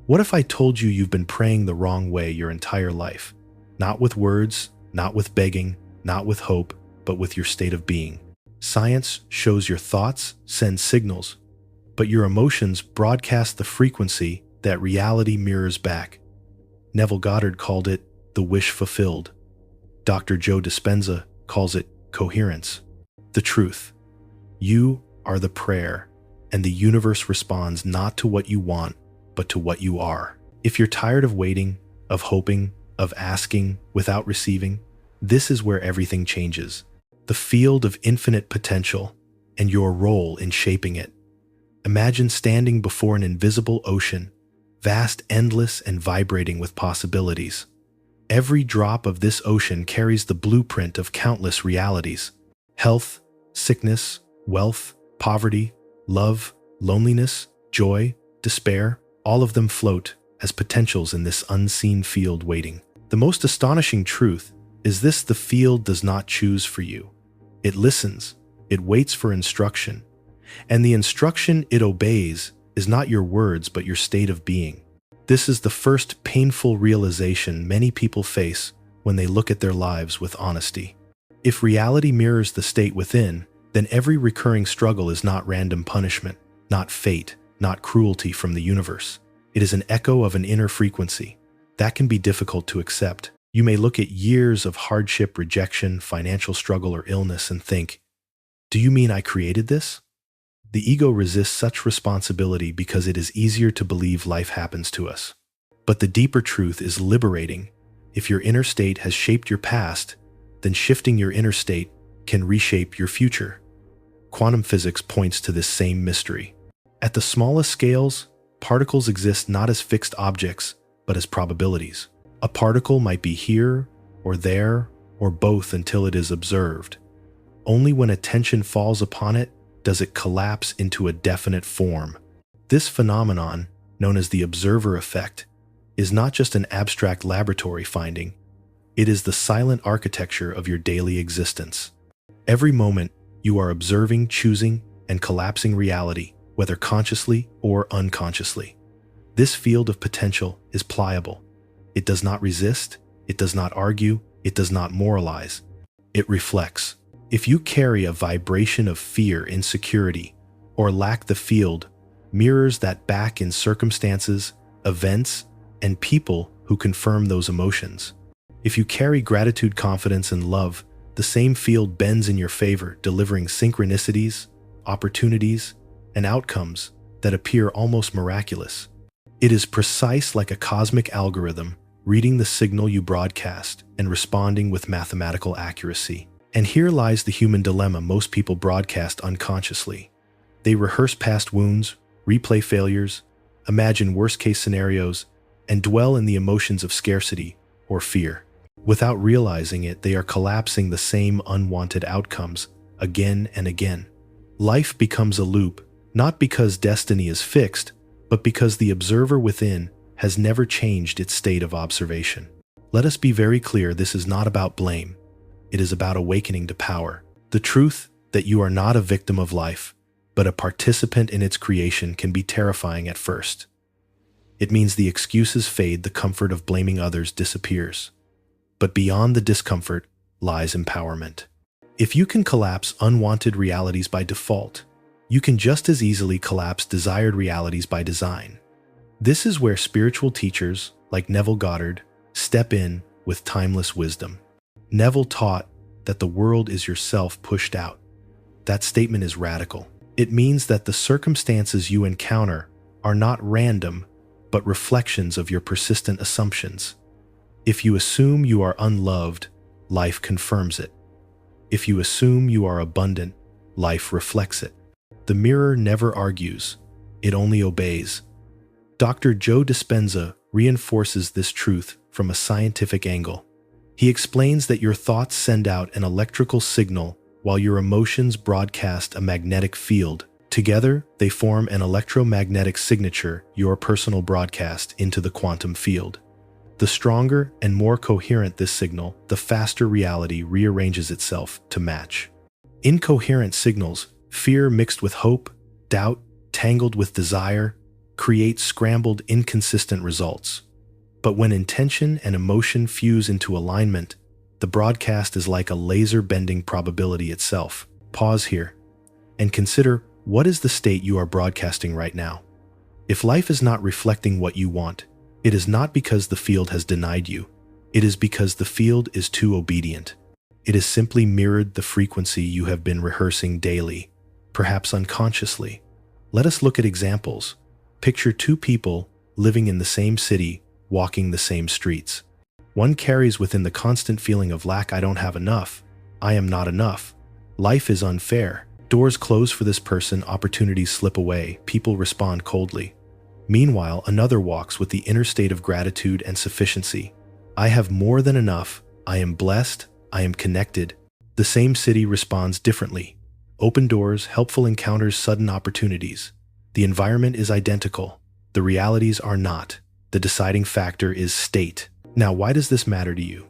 What if I told you you've been praying the wrong way your entire life? Not with words, not with begging, not with hope, but with your state of being. Science shows your thoughts send signals, but your emotions broadcast the frequency that reality mirrors back. Neville Goddard called it the wish fulfilled. Dr. Joe Dispenza calls it coherence. The truth. You are the prayer, and the universe responds not to what you want, but to what you are. If you're tired of waiting, of hoping, of asking without receiving, this is where everything changes. The field of infinite potential and your role in shaping it. Imagine standing before an invisible ocean, vast, endless, and vibrating with possibilities. Every drop of this ocean carries the blueprint of countless realities. Health, sickness, wealth, poverty, love, loneliness, joy, despair, all of them float as potentials in this unseen field waiting. The most astonishing truth is this: the field does not choose for you. It listens, it waits for instruction, and the instruction it obeys is not your words but your state of being. This is the first painful realization many people face when they look at their lives with honesty. If reality mirrors the state within, then every recurring struggle is not random punishment, not fate, not cruelty from the universe. It is an echo of an inner frequency. That can be difficult to accept. You may look at years of hardship, rejection, financial struggle, or illness and think, "Do you mean I created this?" The ego resists such responsibility because it is easier to believe life happens to us. But the deeper truth is liberating. If your inner state has shaped your past, then shifting your inner state can reshape your future. Quantum physics points to this same mystery. At the smallest scales, particles exist not as fixed objects, but as probabilities. A particle might be here, or there, or both until it is observed. Only when attention falls upon it does it collapse into a definite form. This phenomenon, known as the observer effect, is not just an abstract laboratory finding. It is the silent architecture of your daily existence. Every moment, you are observing, choosing, and collapsing reality, whether consciously or unconsciously. This field of potential is pliable. It does not resist, it does not argue, it does not moralize. It reflects. If you carry a vibration of fear, insecurity, or lack, the field mirrors that back in circumstances, events, and people who confirm those emotions. If you carry gratitude, confidence, and love, the same field bends in your favor, delivering synchronicities, opportunities, and outcomes that appear almost miraculous. It is precise, like a cosmic algorithm, reading the signal you broadcast and responding with mathematical accuracy. And here lies the human dilemma most people broadcast unconsciously. They rehearse past wounds, replay failures, imagine worst-case scenarios, and dwell in the emotions of scarcity or fear. Without realizing it, they are collapsing the same unwanted outcomes again and again. Life becomes a loop, not because destiny is fixed, but because the observer within has never changed its state of observation. Let us be very clear, this is not about blame. It is about awakening to power. The truth that you are not a victim of life, but a participant in its creation can be terrifying at first. It means the excuses fade, the comfort of blaming others disappears. But beyond the discomfort lies empowerment. If you can collapse unwanted realities by default, you can just as easily collapse desired realities by design. This is where spiritual teachers like Neville Goddard step in with timeless wisdom. Neville taught that the world is yourself pushed out. That statement is radical. It means that the circumstances you encounter are not random, but reflections of your persistent assumptions. If you assume you are unloved, life confirms it. If you assume you are abundant, life reflects it. The mirror never argues, it only obeys. Dr. Joe Dispenza reinforces this truth from a scientific angle. He explains that your thoughts send out an electrical signal while your emotions broadcast a magnetic field. Together, they form an electromagnetic signature, your personal broadcast, into the quantum field. The stronger and more coherent this signal, the faster reality rearranges itself to match. Incoherent signals, fear mixed with hope, doubt tangled with desire, create scrambled, inconsistent results. But when intention and emotion fuse into alignment, the broadcast is like a laser-bending probability itself. Pause here and consider, what is the state you are broadcasting right now? If life is not reflecting what you want, it is not because the field has denied you. It is because the field is too obedient. It has simply mirrored the frequency you have been rehearsing daily, perhaps unconsciously. Let us look at examples. Picture two people living in the same city, walking the same streets. One carries within the constant feeling of lack. I don't have enough. I am not enough. Life is unfair. Doors close for this person, opportunities slip away, people respond coldly. Meanwhile, another walks with the inner state of gratitude and sufficiency. I have more than enough. I am blessed. I am connected. The same city responds differently. Open doors, helpful encounters, sudden opportunities. The environment is identical. The realities are not. The deciding factor is state. Now, why does this matter to you?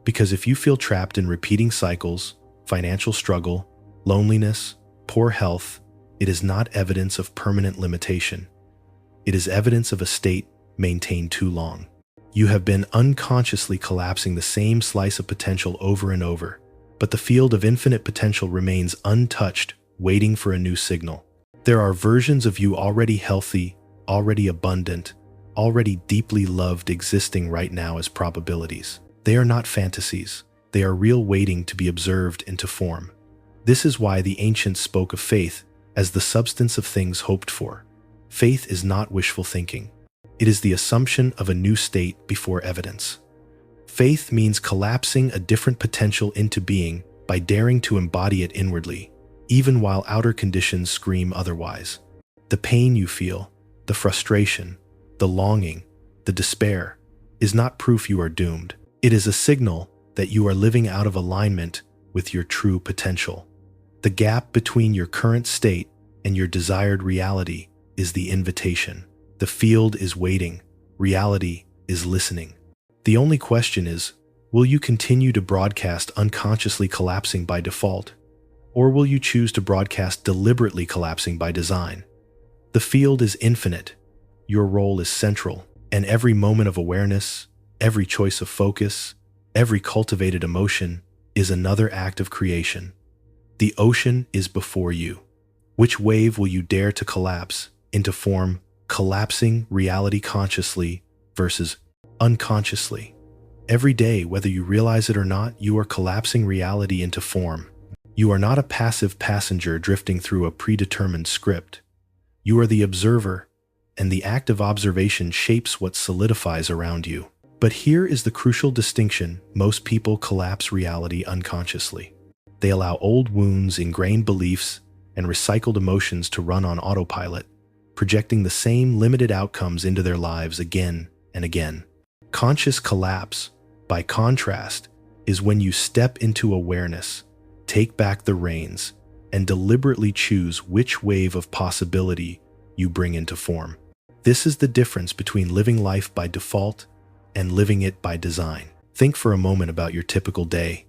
Because if you feel trapped in repeating cycles, financial struggle, loneliness, poor health, it is not evidence of permanent limitation. It is evidence of a state maintained too long. You have been unconsciously collapsing the same slice of potential over and over, but the field of infinite potential remains untouched, waiting for a new signal. There are versions of you already healthy, already abundant, already deeply loved existing right now as probabilities. They are not fantasies. They are real, waiting to be observed into form. This is why the ancients spoke of faith as the substance of things hoped for. Faith is not wishful thinking. It is the assumption of a new state before evidence. Faith means collapsing a different potential into being by daring to embody it inwardly, even while outer conditions scream otherwise. The pain you feel, the frustration, the longing, the despair, is not proof you are doomed. It is a signal that you are living out of alignment with your true potential. The gap between your current state and your desired reality is the invitation. The field is waiting. Reality is listening. The only question is, will you continue to broadcast unconsciously collapsing by default, or will you choose to broadcast deliberately collapsing by design? The field is infinite. Your role is central, and every moment of awareness, every choice of focus, every cultivated emotion is another act of creation. The ocean is before you. Which wave will you dare to collapse into form, collapsing reality consciously versus unconsciously? Every day, whether you realize it or not, you are collapsing reality into form. You are not a passive passenger drifting through a predetermined script. You are the observer, and the act of observation shapes what solidifies around you. But here is the crucial distinction: most people collapse reality unconsciously. They allow old wounds, ingrained beliefs, and recycled emotions to run on autopilot, projecting the same limited outcomes into their lives again and again. Conscious collapse, by contrast, is when you step into awareness, take back the reins, and deliberately choose which wave of possibility you bring into form. This is the difference between living life by default and living it by design. Think for a moment about your typical day.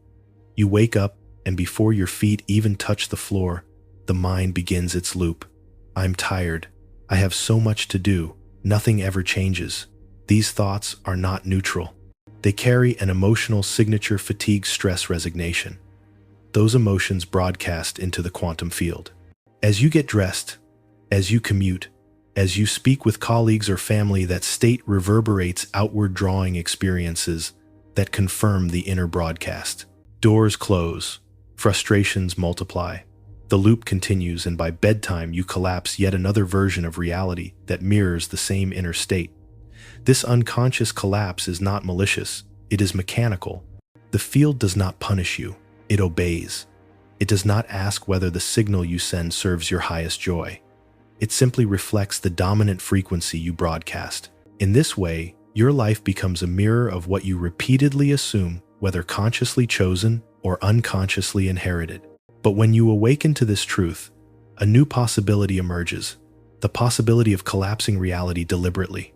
You wake up, and before your feet even touch the floor, the mind begins its loop. I'm tired. I have so much to do. Nothing ever changes. These thoughts are not neutral. They carry an emotional signature: fatigue, stress, resignation. Those emotions broadcast into the quantum field. As you get dressed, as you commute, as you speak with colleagues or family, that state reverberates outward, drawing experiences that confirm the inner broadcast. Doors close. Frustrations multiply. The loop continues, and by bedtime you collapse yet another version of reality that mirrors the same inner state. This unconscious collapse is not malicious, it is mechanical. The field does not punish you, it obeys. It does not ask whether the signal you send serves your highest joy. It simply reflects the dominant frequency you broadcast. In this way, your life becomes a mirror of what you repeatedly assume, whether consciously chosen or unconsciously inherited. But when you awaken to this truth, a new possibility emerges: the possibility of collapsing reality deliberately.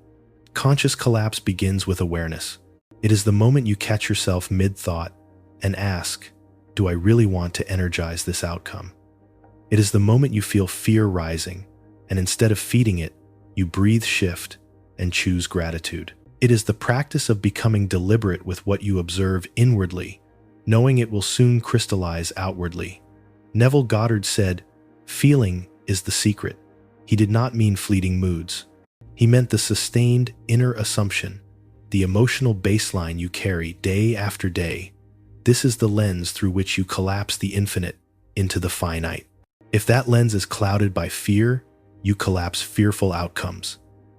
Conscious collapse begins with awareness. It is the moment you catch yourself mid-thought and ask, do I really want to energize this outcome? It is the moment you feel fear rising, and instead of feeding it, You breathe shift and choose gratitude. It is the practice of becoming deliberate with what you observe inwardly, knowing it will soon crystallize outwardly. Neville Goddard said, "Feeling is the secret." He did not mean fleeting moods. He meant the sustained inner assumption, the emotional baseline you carry day after day. This is the lens through which you collapse the infinite into the finite. If that lens is clouded by fear, you collapse fearful outcomes.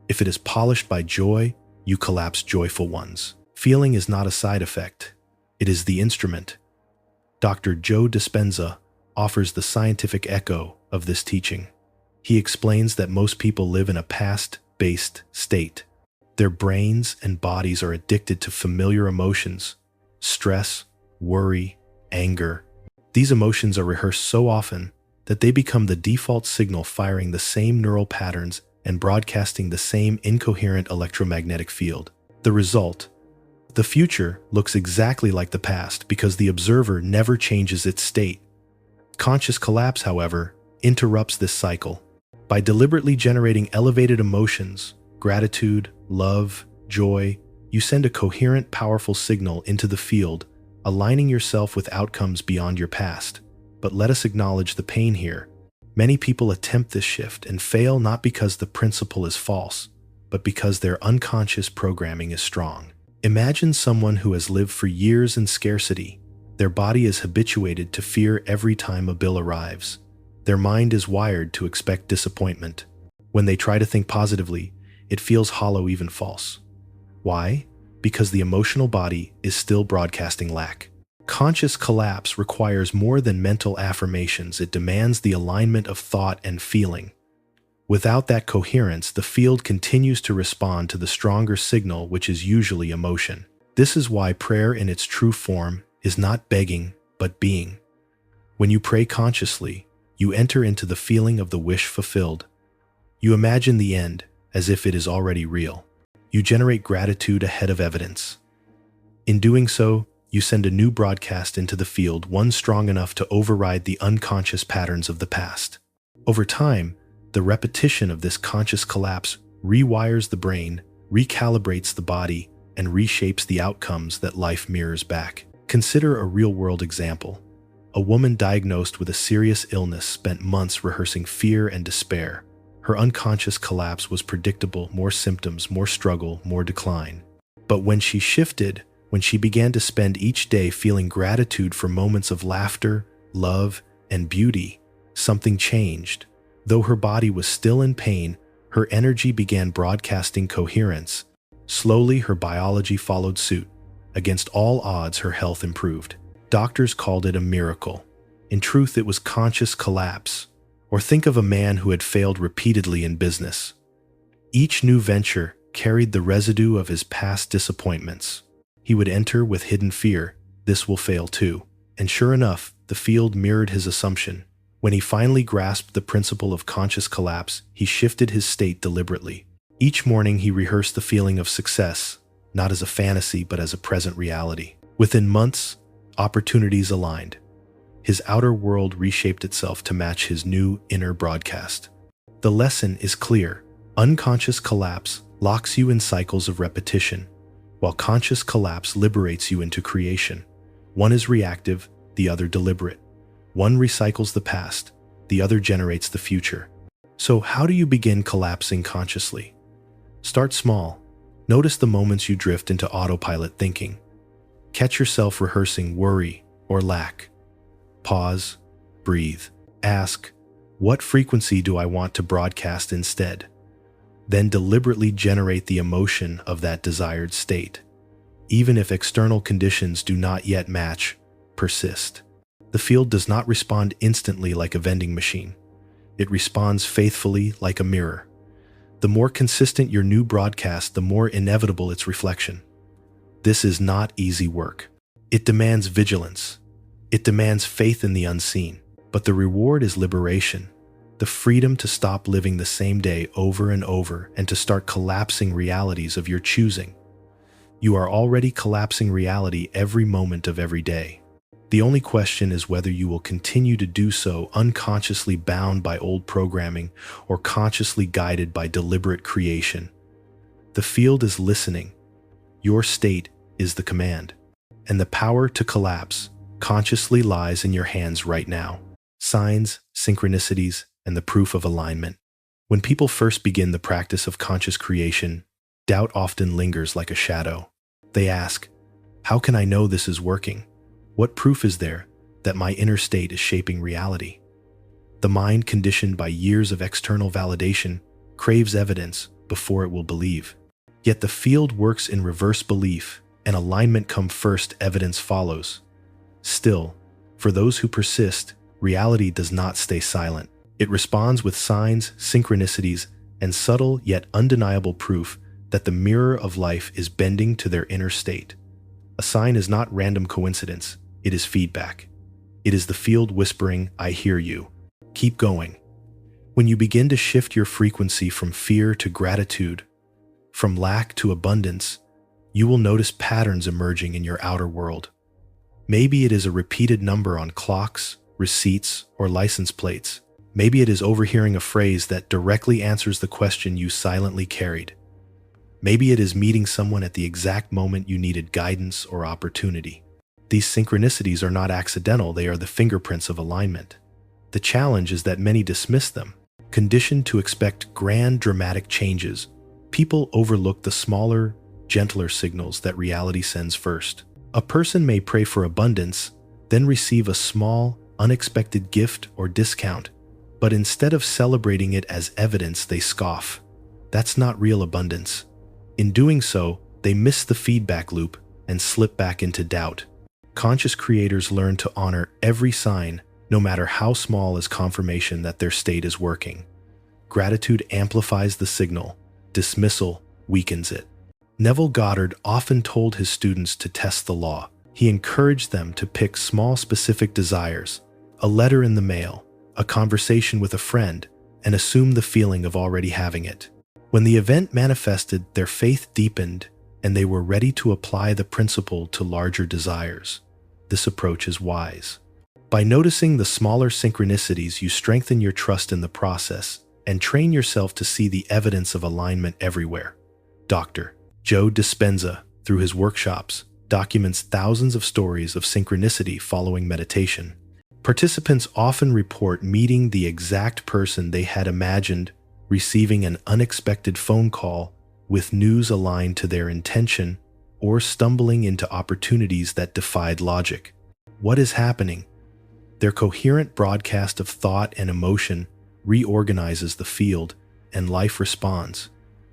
If it is polished by joy, you collapse joyful ones. Feeling is not a side effect. It is the instrument. Dr. Joe Dispenza offers the scientific echo of this teaching. He explains that most people live in a past-based state. Their brains and bodies are addicted to familiar emotions, stress, worry, anger. These emotions are rehearsed so often that they become the default signal, firing the same neural patterns and broadcasting the same incoherent electromagnetic field. The result: the future looks exactly like the past because the observer never changes its state. Conscious collapse, however, interrupts this cycle. By deliberately generating elevated emotions, gratitude, love, joy, you send a coherent, powerful signal into the field, aligning yourself with outcomes beyond your past. But let us acknowledge the pain here. Many people attempt this shift and fail, not because the principle is false, but because their unconscious programming is strong. Imagine someone who has lived for years in scarcity. Their body is habituated to fear every time a bill arrives. Their mind is wired to expect disappointment. When they try to think positively, it feels hollow, even false. Why? Because the emotional body is still broadcasting lack. Conscious collapse requires more than mental affirmations. It demands the alignment of thought and feeling. Without that coherence, the field continues to respond to the stronger signal, which is usually emotion. This is why prayer in its true form is not begging, but being. When you pray consciously, you enter into the feeling of the wish fulfilled. You imagine the end as if it is already real. You generate gratitude ahead of evidence. In doing so, you send a new broadcast into the field, one strong enough to override the unconscious patterns of the past. Over time, the repetition of this conscious collapse rewires the brain, recalibrates the body, and reshapes the outcomes that life mirrors back. Consider a real-world example. A woman diagnosed with a serious illness spent months rehearsing fear and despair. Her unconscious collapse was predictable: more symptoms, more struggle, more decline. But when she began to spend each day feeling gratitude for moments of laughter, love, and beauty, something changed. Though her body was still in pain, her energy began broadcasting coherence. Slowly, her biology followed suit. Against all odds, her health improved. Doctors called it a miracle. In truth, it was conscious collapse. Or think of a man who had failed repeatedly in business. Each new venture carried the residue of his past disappointments. He would enter with hidden fear: this will fail too. And sure enough, the field mirrored his assumption. When he finally grasped the principle of conscious collapse, he shifted his state deliberately. Each morning he rehearsed the feeling of success, not as a fantasy but as a present reality. Within months, opportunities aligned. His outer world reshaped itself to match his new inner broadcast. The lesson is clear. Unconscious collapse locks you in cycles of repetition, while conscious collapse liberates you into creation. One is reactive, the other deliberate. One recycles the past, the other generates the future. So how do you begin collapsing consciously? Start small. Notice the moments you drift into autopilot thinking. Catch yourself rehearsing worry or lack. Pause, breathe. Ask, what frequency do I want to broadcast instead? Then deliberately generate the emotion of that desired state. Even if external conditions do not yet match, persist. The field does not respond instantly like a vending machine. It responds faithfully like a mirror. The more consistent your new broadcast, the more inevitable its reflection. This is not easy work. It demands vigilance. It demands faith in the unseen. But the reward is liberation. The freedom to stop living the same day over and over and to start collapsing realities of your choosing. You are already collapsing reality every moment of every day. The only question is whether you will continue to do so unconsciously bound by old programming or consciously guided by deliberate creation. The field is listening. Your state is the command. And the power to collapse consciously lies in your hands right now. Signs, synchronicities, and the proof of alignment. When people first begin the practice of conscious creation, doubt often lingers like a shadow. They ask, how can I know this is working? What proof is there that my inner state is shaping reality? The mind, conditioned by years of external validation, craves evidence before it will believe. Yet the field works in reverse belief, and alignment comes first, evidence follows. Still, for those who persist, reality does not stay silent. It responds with signs, synchronicities, and subtle yet undeniable proof that the mirror of life is bending to their inner state. A sign is not random coincidence, it is feedback. It is the field whispering, I hear you. Keep going. When you begin to shift your frequency from fear to gratitude, from lack to abundance, you will notice patterns emerging in your outer world. Maybe it is a repeated number on clocks, receipts, or license plates. Maybe it is overhearing a phrase that directly answers the question you silently carried. Maybe it is meeting someone at the exact moment you needed guidance or opportunity. These synchronicities are not accidental, they are the fingerprints of alignment. The challenge is that many dismiss them. Conditioned to expect grand, dramatic changes, people overlook the smaller, gentler signals that reality sends first. A person may pray for abundance, then receive a small, unexpected gift or discount, but instead of celebrating it as evidence, they scoff. That's not real abundance. In doing so, they miss the feedback loop and slip back into doubt. Conscious creators learn to honor every sign, no matter how small, as confirmation that their state is working. Gratitude amplifies the signal. Dismissal weakens it. Neville Goddard often told his students to test the law. He encouraged them to pick small, specific desires, a letter in the mail, a conversation with a friend, and assume the feeling of already having it. When the event manifested, their faith deepened, and they were ready to apply the principle to larger desires. This approach is wise. By noticing the smaller synchronicities, you strengthen your trust in the process and train yourself to see the evidence of alignment everywhere. Dr. Joe Dispenza, through his workshops, documents thousands of stories of synchronicity following meditation. Participants often report meeting the exact person they had imagined, receiving an unexpected phone call with news aligned to their intention, or stumbling into opportunities that defied logic. What is happening? Their coherent broadcast of thought and emotion reorganizes the field, and life responds.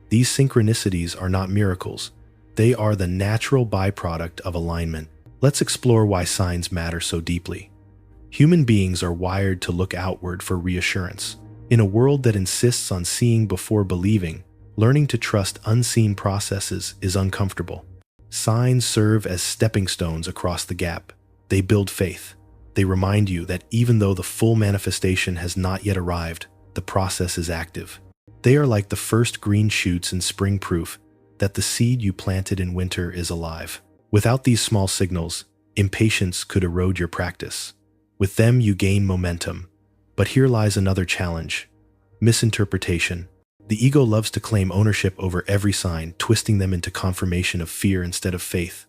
These synchronicities are not miracles. They are the natural byproduct of alignment. Let's explore why signs matter so deeply. Human beings are wired to look outward for reassurance. In a world that insists on seeing before believing, learning to trust unseen processes is uncomfortable. Signs serve as stepping stones across the gap. They build faith. They remind you that even though the full manifestation has not yet arrived, the process is active. They are like the first green shoots in spring, proof that the seed you planted in winter is alive. Without these small signals, impatience could erode your practice. With them, you gain momentum. But here lies another challenge: misinterpretation. The ego loves to claim ownership over every sign, twisting them into confirmation of fear instead of faith.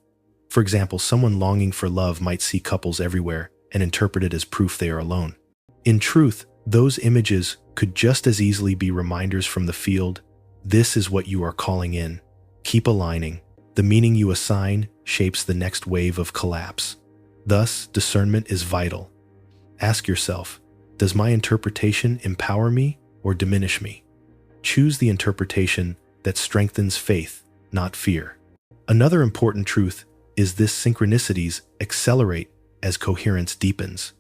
For example, someone longing for love might see couples everywhere and interpret it as proof they are alone. In truth, those images could just as easily be reminders from the field. This is what you are calling in. Keep aligning. The meaning you assign shapes the next wave of collapse. Thus, discernment is vital. Ask yourself, does my interpretation empower me or diminish me? Choose the interpretation that strengthens faith, not fear. Another important truth is this: synchronicities accelerate as coherence deepens.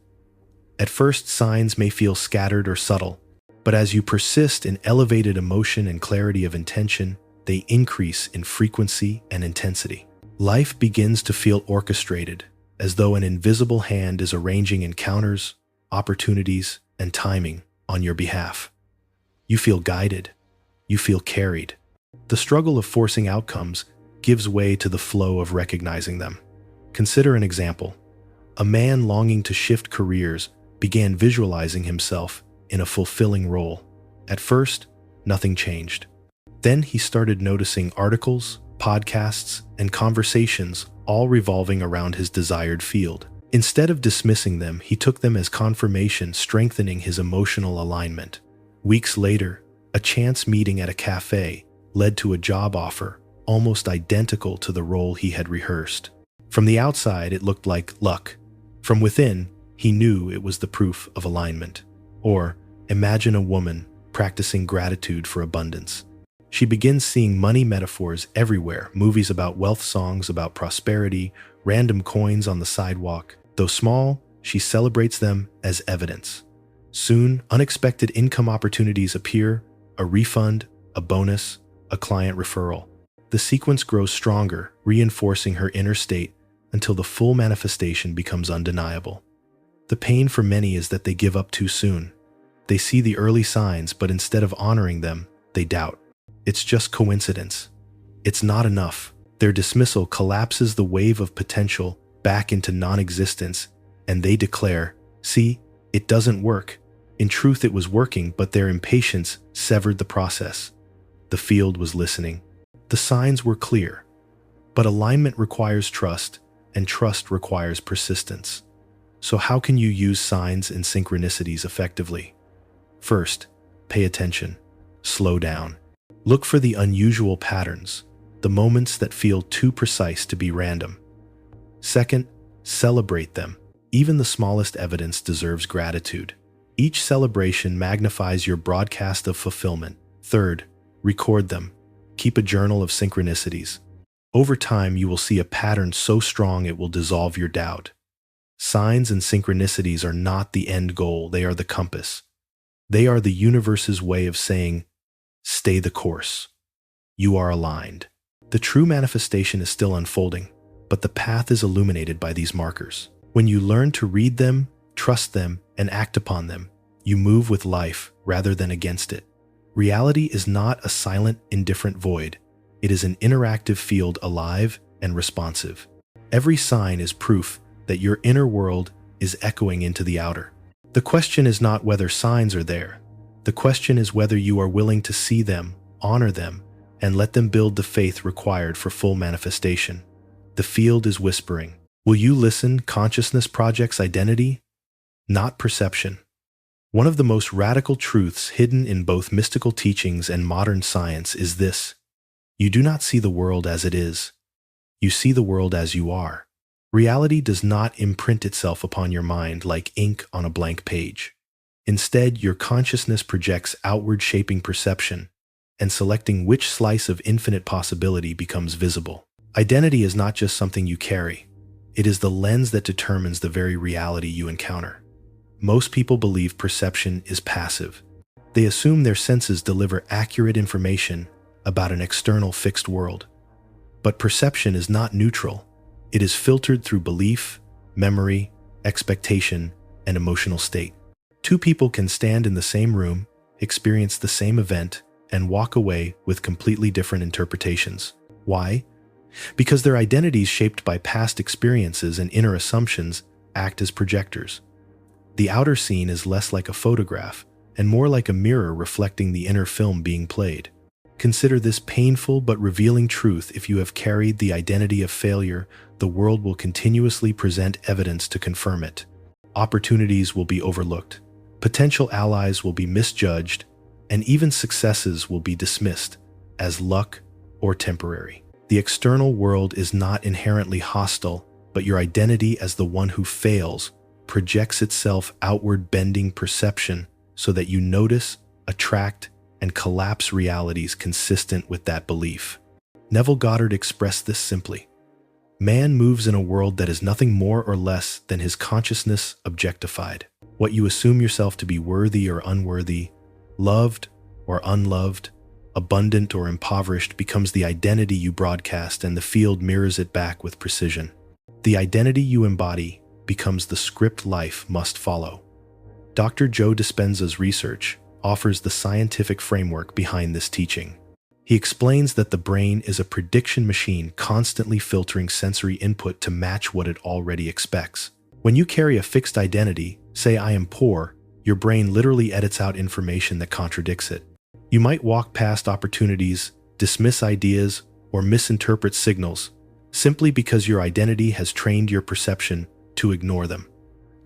At first, signs may feel scattered or subtle, but as you persist in elevated emotion and clarity of intention, they increase in frequency and intensity. Life begins to feel orchestrated, as though an invisible hand is arranging encounters, opportunities, and timing on your behalf. You feel guided. You feel carried. The struggle of forcing outcomes gives way to the flow of recognizing them. Consider an example. A man longing to shift careers began visualizing himself in a fulfilling role. At first, nothing changed. Then he started noticing articles, podcasts, and conversations all revolving around his desired field. Instead of dismissing them, he took them as confirmation, strengthening his emotional alignment. Weeks later, a chance meeting at a cafe led to a job offer almost identical to the role he had rehearsed. From the outside, it looked like luck. From within, he knew it was the proof of alignment. Or, imagine a woman practicing gratitude for abundance. She begins seeing money metaphors everywhere, movies about wealth, songs about prosperity, random coins on the sidewalk. Though small, she celebrates them as evidence. Soon, unexpected income opportunities appear, a refund, a bonus, a client referral. The sequence grows stronger, reinforcing her inner state until the full manifestation becomes undeniable. The pain for many is that they give up too soon. They see the early signs, but instead of honoring them, they doubt. It's just coincidence. It's not enough. Their dismissal collapses the wave of potential back into non-existence, and they declare, "See, it doesn't work." In truth, it was working, but their impatience severed the process. The field was listening. The signs were clear. But alignment requires trust, and trust requires persistence. So how can you use signs and synchronicities effectively? First, pay attention. Slow down. Look for the unusual patterns, the moments that feel too precise to be random. Second, celebrate them. Even the smallest evidence deserves gratitude. Each celebration magnifies your broadcast of fulfillment. Third, record them. Keep a journal of synchronicities. Over time, you will see a pattern so strong it will dissolve your doubt. Signs and synchronicities are not the end goal, they are the compass. They are the universe's way of saying, stay the course. You are aligned. The true manifestation is still unfolding, but the path is illuminated by these markers. When you learn to read them, trust them, and act upon them, you move with life rather than against it. Reality is not a silent, indifferent void. It is an interactive field, alive and responsive. Every sign is proof that your inner world is echoing into the outer. The question is not whether signs are there. The question is whether you are willing to see them, honor them, and let them build the faith required for full manifestation. The field is whispering. Will you listen? Consciousness projects identity, not perception. One of the most radical truths hidden in both mystical teachings and modern science is this: you do not see the world as it is. You see the world as you are. Reality does not imprint itself upon your mind like ink on a blank page. Instead, your consciousness projects outward, shaping perception and selecting which slice of infinite possibility becomes visible. Identity is not just something you carry. It is the lens that determines the very reality you encounter. Most people believe perception is passive. They assume their senses deliver accurate information about an external fixed world. But perception is not neutral. It is filtered through belief, memory, expectation, and emotional state. Two people can stand in the same room, experience the same event, and walk away with completely different interpretations. Why? Because their identities, shaped by past experiences and inner assumptions, act as projectors. The outer scene is less like a photograph and more like a mirror reflecting the inner film being played. Consider this painful but revealing truth: if you have carried the identity of failure, the world will continuously present evidence to confirm it. Opportunities will be overlooked, potential allies will be misjudged, and even successes will be dismissed as luck or temporary. The external world is not inherently hostile, but your identity as the one who fails projects itself outward, bending perception so that you notice, attract, and collapse realities consistent with that belief. Neville Goddard expressed this simply: man moves in a world that is nothing more or less than his consciousness objectified. What you assume yourself to be, worthy or unworthy, loved or unloved, abundant or impoverished, becomes the identity you broadcast, and the field mirrors it back with precision. The identity you embody becomes the script life must follow. Dr. Joe Dispenza's research offers the scientific framework behind this teaching. He explains that the brain is a prediction machine, constantly filtering sensory input to match what it already expects. When you carry a fixed identity, say I am poor, your brain literally edits out information that contradicts it. You might walk past opportunities, dismiss ideas, or misinterpret signals, simply because your identity has trained your perception to ignore them.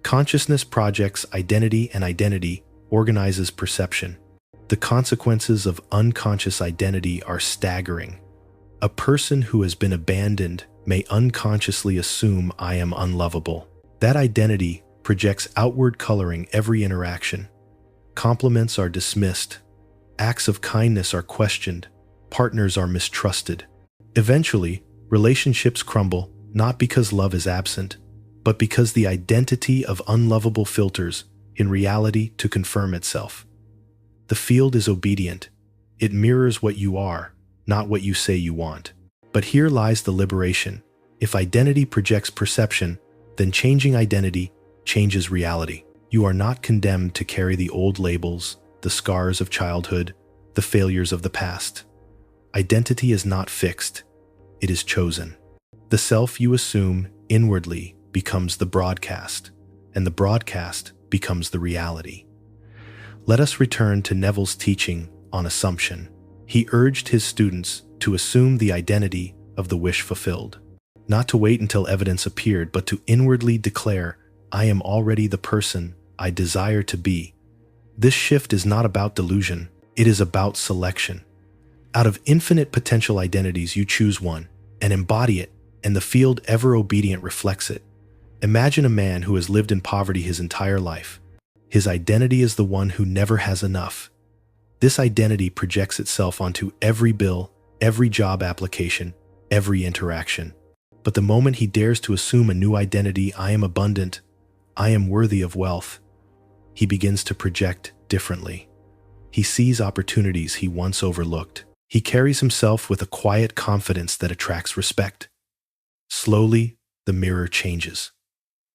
Consciousness projects identity, and identity organizes perception. The consequences of unconscious identity are staggering. A person who has been abandoned may unconsciously assume I am unlovable. That identity projects outward, coloring every interaction. Compliments are dismissed. Acts of kindness are questioned. Partners are mistrusted. Eventually, relationships crumble, not because love is absent, but because the identity of unlovable filters in reality to confirm itself. The field is obedient. It mirrors what you are, not what you say you want. But here lies the liberation. If identity projects perception, then changing identity changes reality. You are not condemned to carry the old labels, the scars of childhood, the failures of the past. Identity is not fixed. It is chosen. The self you assume inwardly becomes the broadcast, and the broadcast becomes the reality. Let us return to Neville's teaching on assumption. He urged his students to assume the identity of the wish fulfilled, not to wait until evidence appeared, but to inwardly declare, I am already the person I desire to be. This shift is not about delusion, it is about selection. Out of infinite potential identities, you choose one and embody it, and the field ever obedient reflects it. Imagine a man who has lived in poverty his entire life. His identity is the one who never has enough. This identity projects itself onto every bill, every job application, every interaction. But the moment he dares to assume a new identity, I am abundant, I am worthy of wealth, he begins to project differently. He sees opportunities he once overlooked. He carries himself with a quiet confidence that attracts respect. Slowly, the mirror changes.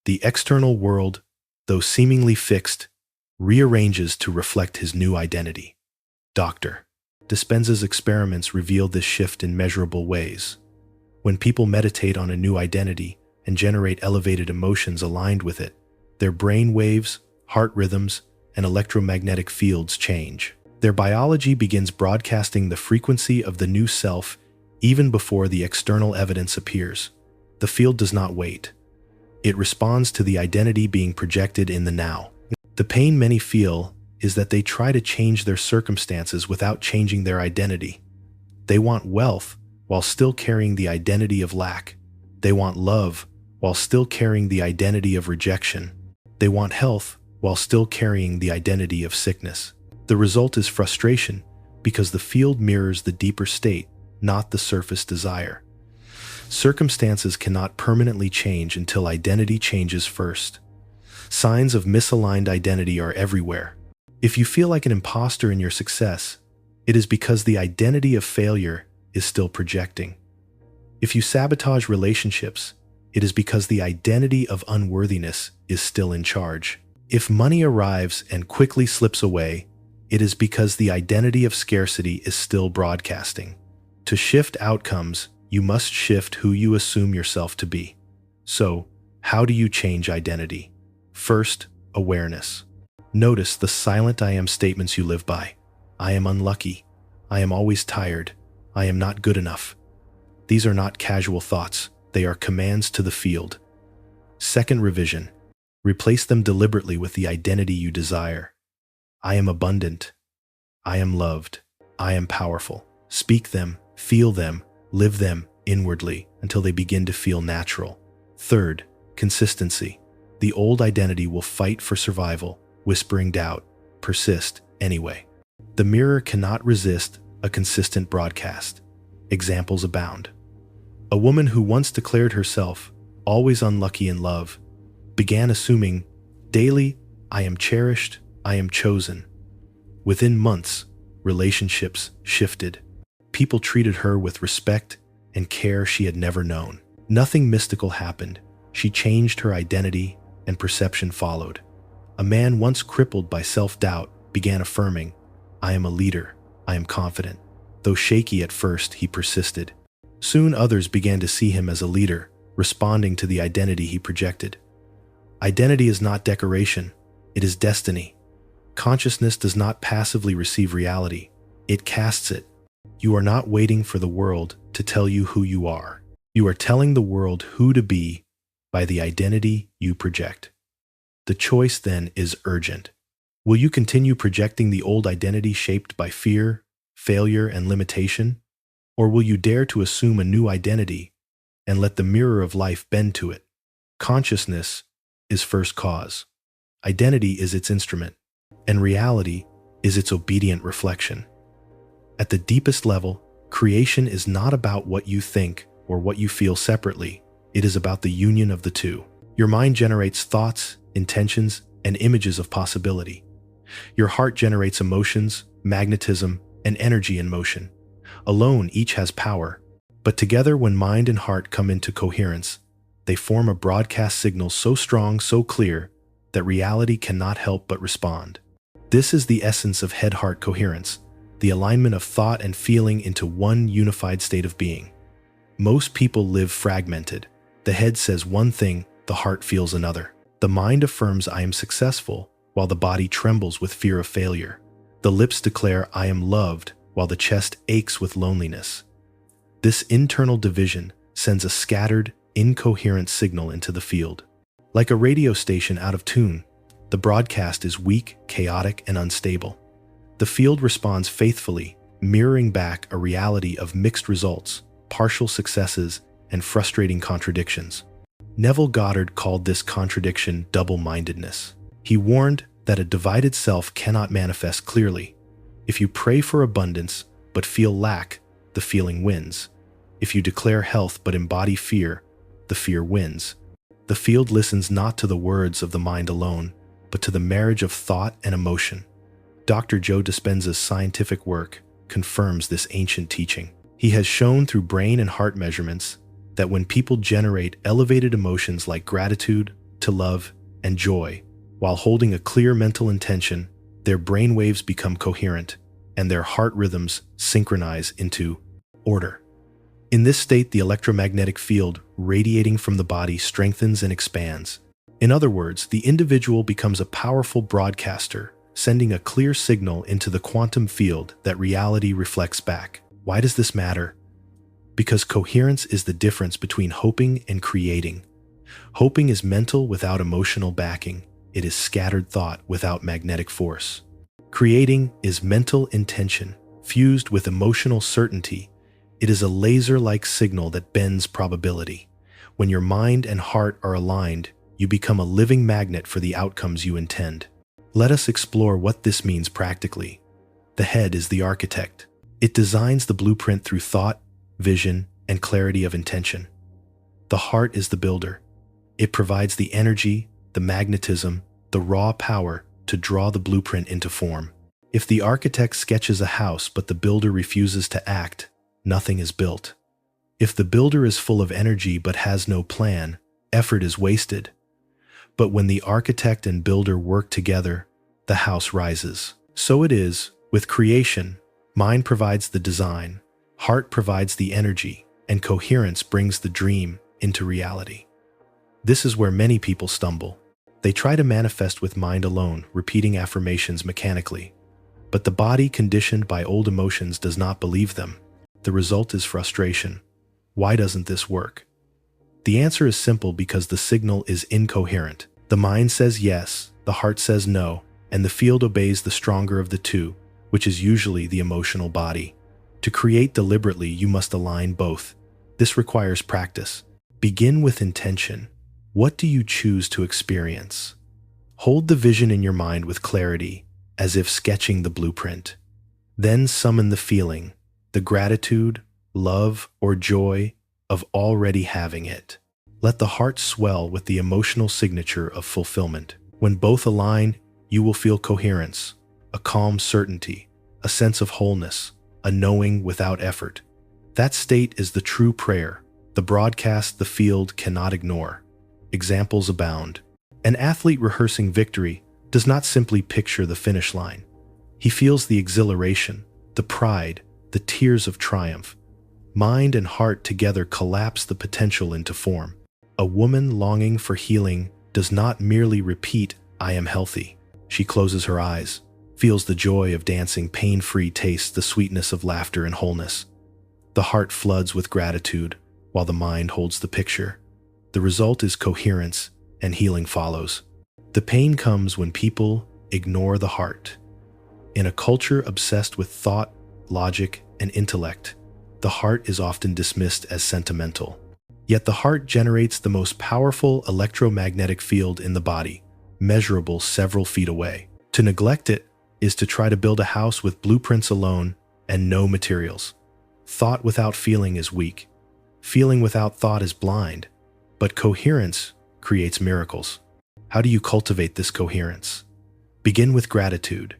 The external world, though seemingly fixed, rearranges to reflect his new identity. Dr. Dispenza's experiments revealed this shift in measurable ways. When people meditate on a new identity and generate elevated emotions aligned with it, their brain waves, heart rhythms, and electromagnetic fields change. Their biology begins broadcasting the frequency of the new self even before the external evidence appears. The field does not wait. It responds to the identity being projected in the now. The pain many feel is that they try to change their circumstances without changing their identity. They want wealth while still carrying the identity of lack. They want love while still carrying the identity of rejection. They want health while still carrying the identity of sickness. The result is frustration because the field mirrors the deeper state, not the surface desire. Circumstances cannot permanently change until identity changes first. Signs of misaligned identity are everywhere. If you feel like an imposter in your success, it is because the identity of failure is still projecting. If you sabotage relationships, it is because the identity of unworthiness is still in charge. If money arrives and quickly slips away, it is because the identity of scarcity is still broadcasting. To shift outcomes, you must shift who you assume yourself to be. So, how do you change identity? First, awareness. Notice the silent I am statements you live by. I am unlucky. I am always tired. I am not good enough. These are not casual thoughts. They are commands to the field. Second, revision. Replace them deliberately with the identity you desire. I am abundant. I am loved. I am powerful. Speak them, feel them, live them inwardly until they begin to feel natural. Third, consistency. The old identity will fight for survival, whispering doubt, persist anyway. The mirror cannot resist a consistent broadcast. Examples abound. A woman who once declared herself always unlucky in love began assuming daily, I am cherished, I am chosen. Within months, relationships shifted. People treated her with respect and care she had never known. Nothing mystical happened. She changed her identity and perception followed. A man once crippled by self-doubt began affirming, I am a leader, I am confident. Though shaky at first, he persisted. Soon others began to see him as a leader, responding to the identity he projected. Identity is not decoration, it is destiny. Consciousness does not passively receive reality, it casts it. You are not waiting for the world to tell you who you are. You are telling the world who to be by the identity you project. The choice then is urgent. Will you continue projecting the old identity shaped by fear, failure, and limitation? Or will you dare to assume a new identity and let the mirror of life bend to it? Consciousness is first cause. Identity is its instrument, and reality is its obedient reflection. At the deepest level, creation is not about what you think or what you feel separately. It is about the union of the two. Your mind generates thoughts, intentions, and images of possibility. Your heart generates emotions, magnetism, and energy in motion. Alone, each has power, but together, when mind and heart come into coherence, they form a broadcast signal so strong, so clear, that reality cannot help but respond. This is the essence of head-heart coherence, the alignment of thought and feeling into one unified state of being. Most people live fragmented. The head says one thing, the heart feels another. The mind affirms I am successful, while the body trembles with fear of failure. The lips declare I am loved, while the chest aches with loneliness. This internal division sends a scattered, incoherent signal into the field. Like a radio station out of tune, the broadcast is weak, chaotic, and unstable. The field responds faithfully, mirroring back a reality of mixed results, partial successes, and frustrating contradictions. Neville Goddard called this contradiction double-mindedness. He warned that a divided self cannot manifest clearly. If you pray for abundance but feel lack, the feeling wins. If you declare health but embody fear, the fear wins. The field listens not to the words of the mind alone, but to the marriage of thought and emotion. Dr. Joe Dispenza's scientific work confirms this ancient teaching. He has shown through brain and heart measurements that when people generate elevated emotions like gratitude, to love, and joy, while holding a clear mental intention, their brain waves become coherent, and their heart rhythms synchronize into order. In this state, the electromagnetic field radiating from the body strengthens and expands. In other words, the individual becomes a powerful broadcaster, sending a clear signal into the quantum field that reality reflects back. Why does this matter? Because coherence is the difference between hoping and creating. Hoping is mental without emotional backing. It is scattered thought without magnetic force. Creating is mental intention, fused with emotional certainty. It is a laser-like signal that bends probability. When your mind and heart are aligned, you become a living magnet for the outcomes you intend. Let us explore what this means practically. The head is the architect. It designs the blueprint through thought, vision, and clarity of intention. The heart is the builder. It provides the energy, the magnetism, the raw power to draw the blueprint into form. If the architect sketches a house but the builder refuses to act, nothing is built. If the builder is full of energy but has no plan, effort is wasted. But when the architect and builder work together, the house rises. So it is with creation. Mind provides the design, heart provides the energy, and coherence brings the dream into reality. This is where many people stumble. They try to manifest with mind alone, repeating affirmations mechanically. But the body, conditioned by old emotions, does not believe them. The result is frustration. Why doesn't this work? The answer is simple: because the signal is incoherent. The mind says yes, the heart says no, and the field obeys the stronger of the two, which is usually the emotional body. To create deliberately, you must align both. This requires practice. Begin with intention. What do you choose to experience? Hold the vision in your mind with clarity, as if sketching the blueprint. Then summon the feeling, the gratitude, love, or joy of already having it. Let the heart swell with the emotional signature of fulfillment. When both align, you will feel coherence, a calm certainty, a sense of wholeness, a knowing without effort. That state is the true prayer, the broadcast the field cannot ignore. Examples abound. An athlete rehearsing victory does not simply picture the finish line. He feels the exhilaration, the pride, the tears of triumph. Mind and heart together collapse the potential into form. A woman longing for healing does not merely repeat, "I am healthy." She closes her eyes, feels the joy of dancing pain-free, tastes the sweetness of laughter and wholeness. The heart floods with gratitude, while the mind holds the picture. The result is coherence, and healing follows. The pain comes when people ignore the heart. In a culture obsessed with thought, logic, and intellect, the heart is often dismissed as sentimental. Yet the heart generates the most powerful electromagnetic field in the body, measurable several feet away. To neglect it is to try to build a house with blueprints alone and no materials. Thought without feeling is weak. Feeling without thought is blind. But coherence creates miracles. How do you cultivate this coherence? Begin with gratitude.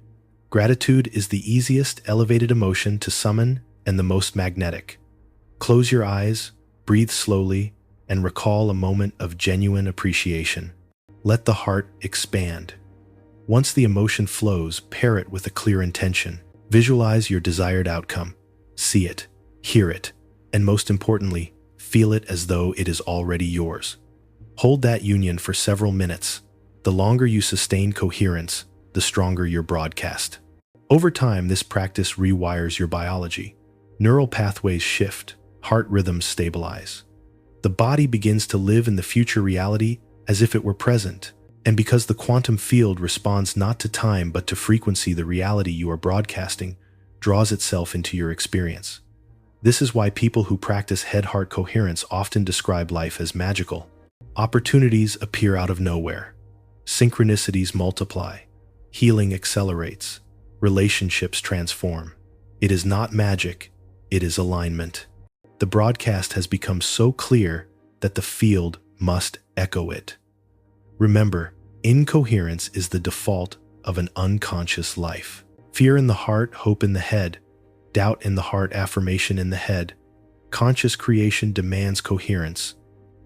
Gratitude is the easiest elevated emotion to summon and the most magnetic. Close your eyes, breathe slowly, and recall a moment of genuine appreciation. Let the heart expand. Once the emotion flows, pair it with a clear intention. Visualize your desired outcome. See it, hear it, and most importantly, feel it as though it is already yours. Hold that union for several minutes. The longer you sustain coherence, the stronger your broadcast. Over time, this practice rewires your biology. Neural pathways shift, heart rhythms stabilize. The body begins to live in the future reality as if it were present. And because the quantum field responds not to time but to frequency, the reality you are broadcasting draws itself into your experience. This is why people who practice head-heart coherence often describe life as magical. Opportunities appear out of nowhere. Synchronicities multiply. Healing accelerates. Relationships transform. It is not magic, it is alignment. The broadcast has become so clear that the field must echo it. Remember, incoherence is the default of an unconscious life. Fear in the heart, hope in the head. Doubt in the heart, affirmation in the head. Conscious creation demands coherence.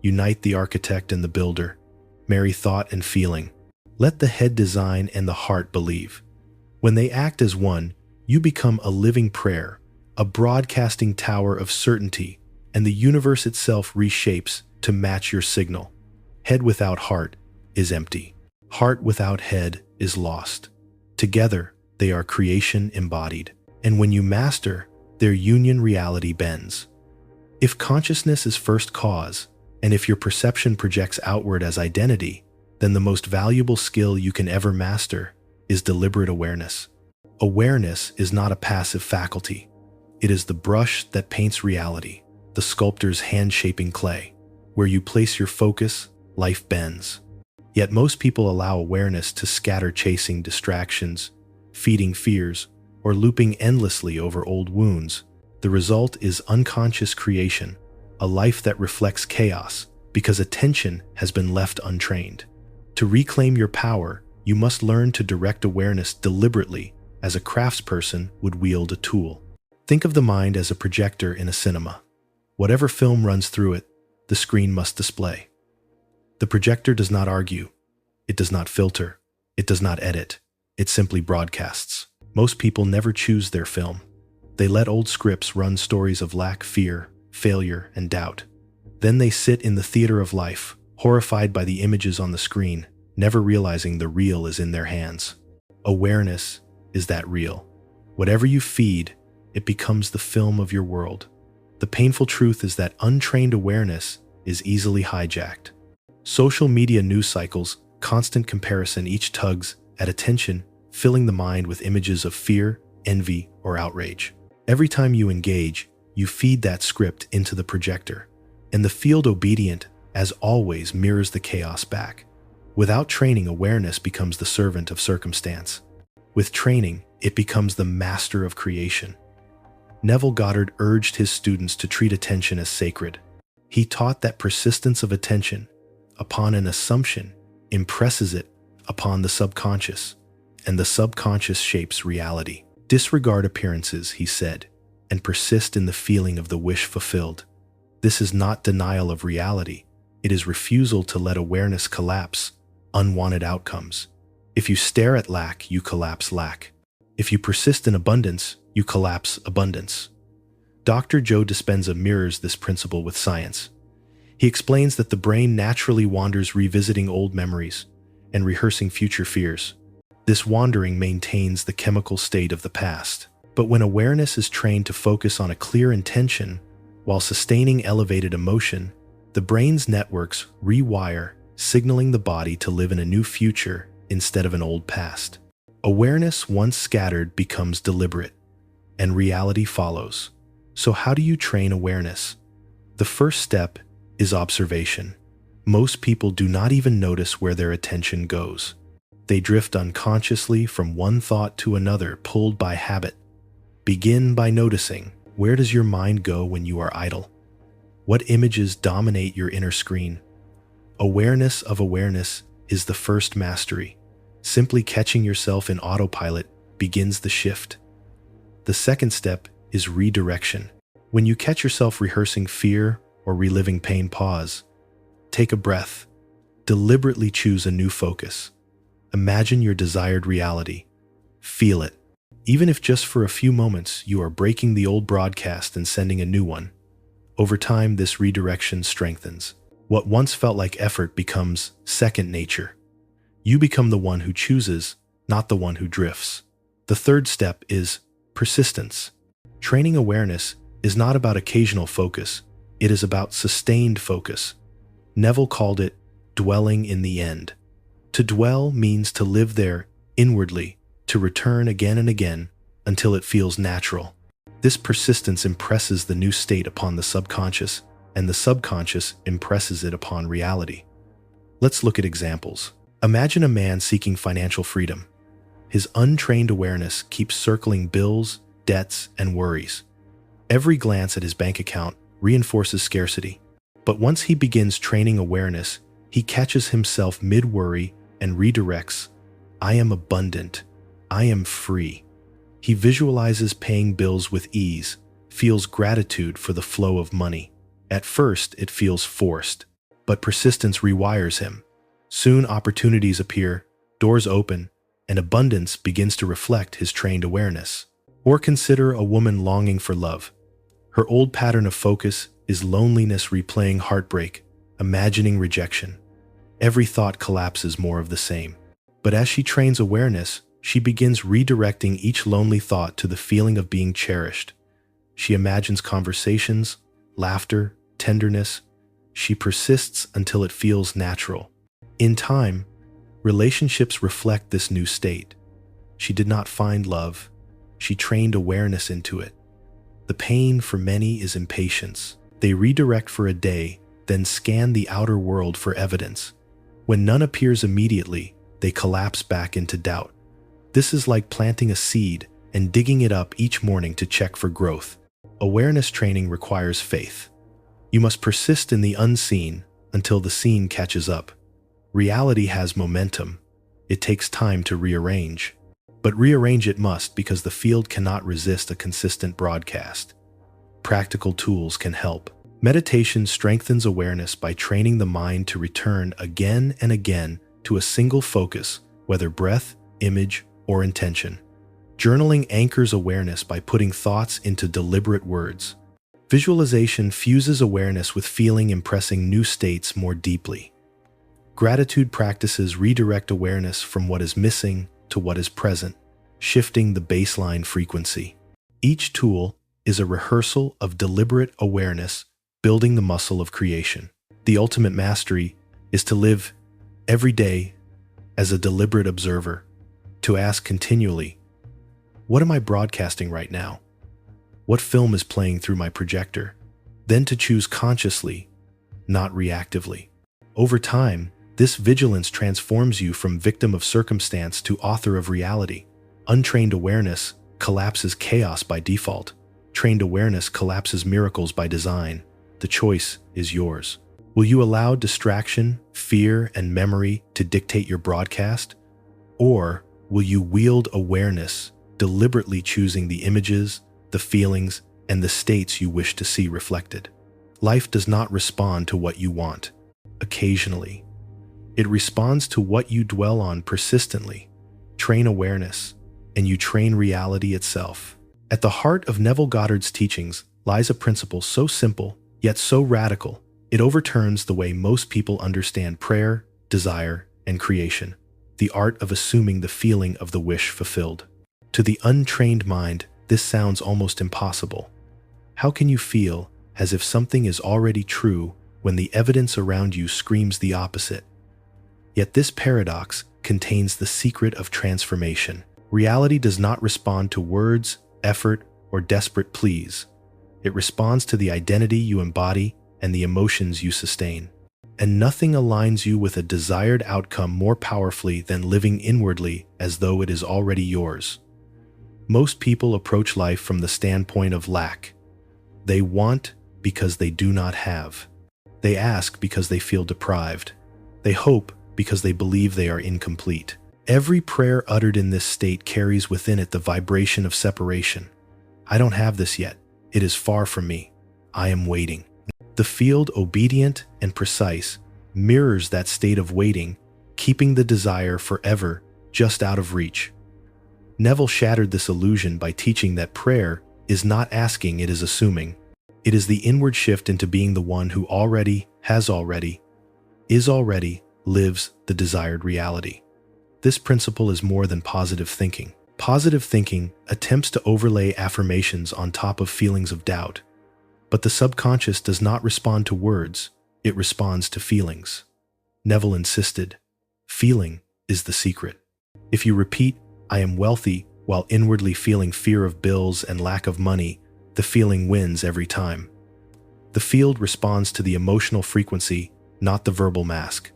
Unite the architect and the builder. Marry thought and feeling. Let the head design and the heart believe. When they act as one, you become a living prayer, a broadcasting tower of certainty, and the universe itself reshapes to match your signal. Head without heart is empty. Heart without head is lost. Together, they are creation embodied. And when you master, their union, reality bends. If consciousness is first cause, and if your perception projects outward as identity, then the most valuable skill you can ever master is deliberate awareness. Awareness is not a passive faculty. It is the brush that paints reality, the sculptor's hand shaping clay. Where you place your focus, life bends. Yet most people allow awareness to scatter, chasing distractions, feeding fears, or looping endlessly over old wounds. The result is unconscious creation, a life that reflects chaos because attention has been left untrained. To reclaim your power, you must learn to direct awareness deliberately as a craftsperson would wield a tool. Think of the mind as a projector in a cinema. Whatever film runs through it, the screen must display. The projector does not argue. It does not filter. It does not edit. It simply broadcasts. Most people never choose their film. They let old scripts run, stories of lack, fear, failure, and doubt. Then they sit in the theater of life, horrified by the images on the screen, never realizing the real is in their hands. Awareness is that real. Whatever you feed, it becomes the film of your world. The painful truth is that untrained awareness is easily hijacked. Social media news cycles, constant comparison, each tugs at attention, filling the mind with images of fear, envy, or outrage. Every time you engage, you feed that script into the projector, and the field, obedient as always, mirrors the chaos back. Without training, awareness becomes the servant of circumstance. With training, it becomes the master of creation. Neville Goddard urged his students to treat attention as sacred. He taught that persistence of attention upon an assumption impresses it upon the subconscious, and the subconscious shapes reality. Disregard appearances, he said, and persist in the feeling of the wish fulfilled. This is not denial of reality. It is refusal to let awareness collapse unwanted outcomes. If you stare at lack, you collapse lack. If you persist in abundance, you collapse abundance. Dr. Joe Dispenza mirrors this principle with science. He explains that the brain naturally wanders, revisiting old memories and rehearsing future fears. This wandering maintains the chemical state of the past. But when awareness is trained to focus on a clear intention while sustaining elevated emotion, the brain's networks rewire, signaling the body to live in a new future instead of an old past. Awareness, once scattered, becomes deliberate, and reality follows. So how do you train awareness? The first step is observation. Most people do not even notice where their attention goes. They drift unconsciously from one thought to another, pulled by habit. Begin by noticing, where does your mind go when you are idle? What images dominate your inner screen? Awareness of awareness is the first mastery. Simply catching yourself in autopilot begins the shift. The second step is redirection. When you catch yourself rehearsing fear or reliving pain, pause. Take a breath. Deliberately choose a new focus. Imagine your desired reality. Feel it. Even if just for a few moments, you are breaking the old broadcast and sending a new one. Over time, this redirection strengthens. What once felt like effort becomes second nature. You become the one who chooses, not the one who drifts. The third step is persistence. Training awareness is not about occasional focus. It is about sustained focus. Neville called it dwelling in the end. To dwell means to live there inwardly, to return again and again until it feels natural. This persistence impresses the new state upon the subconscious, and the subconscious impresses it upon reality. Let's look at examples. Imagine a man seeking financial freedom. His untrained awareness keeps circling bills, debts, and worries. Every glance at his bank account reinforces scarcity. But once he begins training awareness, he catches himself mid-worry and redirects. I am abundant. I am free. He visualizes paying bills with ease, feels gratitude for the flow of money. At first, it feels forced, but persistence rewires him. Soon opportunities appear, doors open, and abundance begins to reflect his trained awareness. Or consider a woman longing for love. Her old pattern of focus is loneliness, replaying heartbreak, imagining rejection. Every thought collapses, more of the same. But as she trains awareness, she begins redirecting each lonely thought to the feeling of being cherished. She imagines conversations, laughter, tenderness. She persists until it feels natural. In time, relationships reflect this new state. She did not find love. She trained awareness into it. The pain for many is impatience. They redirect for a day, then scan the outer world for evidence. When none appears immediately, they collapse back into doubt. This is like planting a seed and digging it up each morning to check for growth. Awareness training requires faith. You must persist in the unseen until the seen catches up. Reality has momentum. It takes time to rearrange. But rearrange it must, because the field cannot resist a consistent broadcast. Practical tools can help. Meditation strengthens awareness by training the mind to return again and again to a single focus, whether breath, image, or intention. Journaling anchors awareness by putting thoughts into deliberate words. Visualization fuses awareness with feeling, impressing new states more deeply. Gratitude practices redirect awareness from what is missing to what is present, shifting the baseline frequency. Each tool is a rehearsal of deliberate awareness, building the muscle of creation. The ultimate mastery is to live every day as a deliberate observer, to ask continually, what am I broadcasting right now? What film is playing through my projector? Then to choose consciously, not reactively. Over time, this vigilance transforms you from victim of circumstance to author of reality. Untrained awareness collapses chaos by default. Trained awareness collapses miracles by design. The choice is yours. Will you allow distraction, fear, and memory to dictate your broadcast? Or will you wield awareness, deliberately choosing the images, the feelings, and the states you wish to see reflected? Life does not respond to what you want occasionally. It responds to what you dwell on persistently. Train awareness, and you train reality itself. At the heart of Neville Goddard's teachings lies a principle so simple, yet so radical. It overturns the way most people understand prayer, desire, and creation, the art of assuming the feeling of the wish fulfilled. To the untrained mind, this sounds almost impossible. How can you feel as if something is already true when the evidence around you screams the opposite? Yet this paradox contains the secret of transformation. Reality does not respond to words, effort, or desperate pleas. It responds to the identity you embody and the emotions you sustain. And nothing aligns you with a desired outcome more powerfully than living inwardly as though it is already yours. Most people approach life from the standpoint of lack. They want because they do not have. They ask because they feel deprived. They hope because they believe they are incomplete. Every prayer uttered in this state carries within it the vibration of separation. I don't have this yet. It is far from me. I am waiting. The field, obedient and precise, mirrors that state of waiting, keeping the desire forever just out of reach. Neville shattered this illusion by teaching that prayer is not asking, it is assuming. It is the inward shift into being the one who already, has already, is already, lives the desired reality. This principle is more than positive thinking. Positive thinking attempts to overlay affirmations on top of feelings of doubt. But the subconscious does not respond to words, it responds to feelings. Neville insisted, feeling is the secret. If you repeat, I am wealthy, while inwardly feeling fear of bills and lack of money, the feeling wins every time. The field responds to the emotional frequency, not the verbal mask.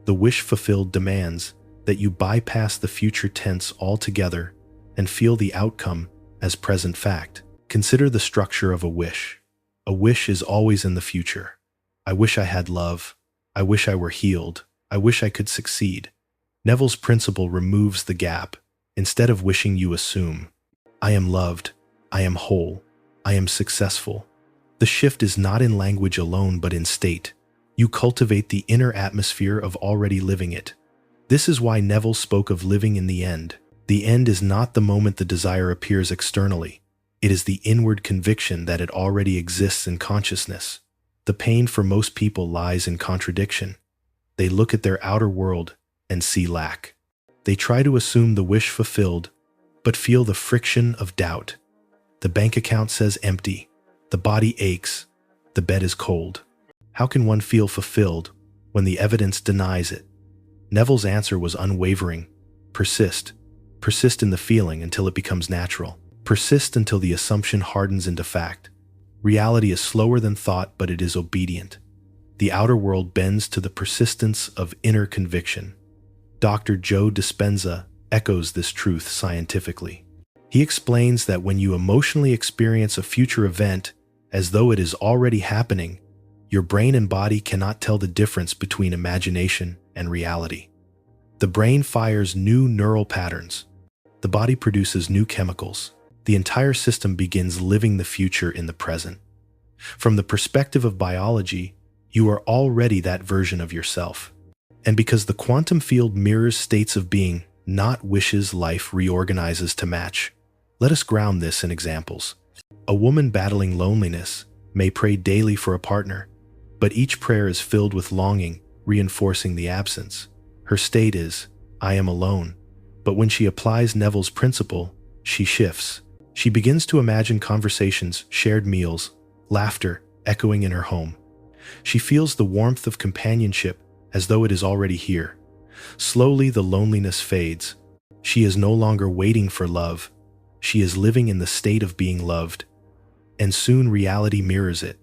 The wish fulfilled demands that you bypass the future tense altogether and feel the outcome as present fact. Consider the structure of a wish. A wish is always in the future. I wish I had love. I wish I were healed. I wish I could succeed. Neville's principle removes the gap. Instead of wishing, you assume, I am loved. I am whole. I am successful. The shift is not in language alone, but in state. You cultivate the inner atmosphere of already living it. This is why Neville spoke of living in the end. The end is not the moment the desire appears externally. It is the inward conviction that it already exists in consciousness. The pain for most people lies in contradiction. They look at their outer world and see lack. They try to assume the wish fulfilled, but feel the friction of doubt. The bank account says empty. The body aches. The bed is cold. How can one feel fulfilled when the evidence denies it? Neville's answer was unwavering. Persist. Persist in the feeling until it becomes natural. Persist until the assumption hardens into fact. Reality is slower than thought, but it is obedient. The outer world bends to the persistence of inner conviction. Dr. Joe Dispenza echoes this truth scientifically. He explains that when you emotionally experience a future event as though it is already happening, your brain and body cannot tell the difference between imagination and reality. The brain fires new neural patterns. The body produces new chemicals. The entire system begins living the future in the present. From the perspective of biology, you are already that version of yourself. And because the quantum field mirrors states of being, not wishes, life reorganizes to match. Let us ground this in examples. A woman battling loneliness may pray daily for a partner, but each prayer is filled with longing, reinforcing the absence. Her state is, I am alone. But when she applies Neville's principle, she shifts. She begins to imagine conversations, shared meals, laughter echoing in her home. She feels the warmth of companionship as though it is already here. Slowly, the loneliness fades. She is no longer waiting for love. She is living in the state of being loved. And soon reality mirrors it.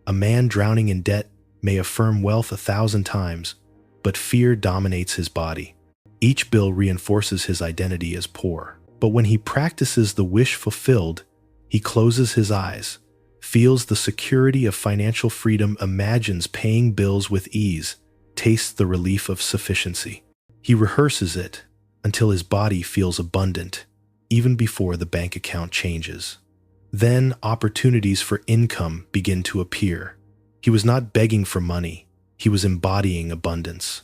A man drowning in debt may affirm wealth 1,000 times, but fear dominates his body. Each bill reinforces his identity as poor. But when he practices the wish fulfilled, he closes his eyes, feels the security of financial freedom, imagines paying bills with ease, tastes the relief of sufficiency. He rehearses it until his body feels abundant, even before the bank account changes. Then opportunities for income begin to appear. He was not begging for money, he was embodying abundance.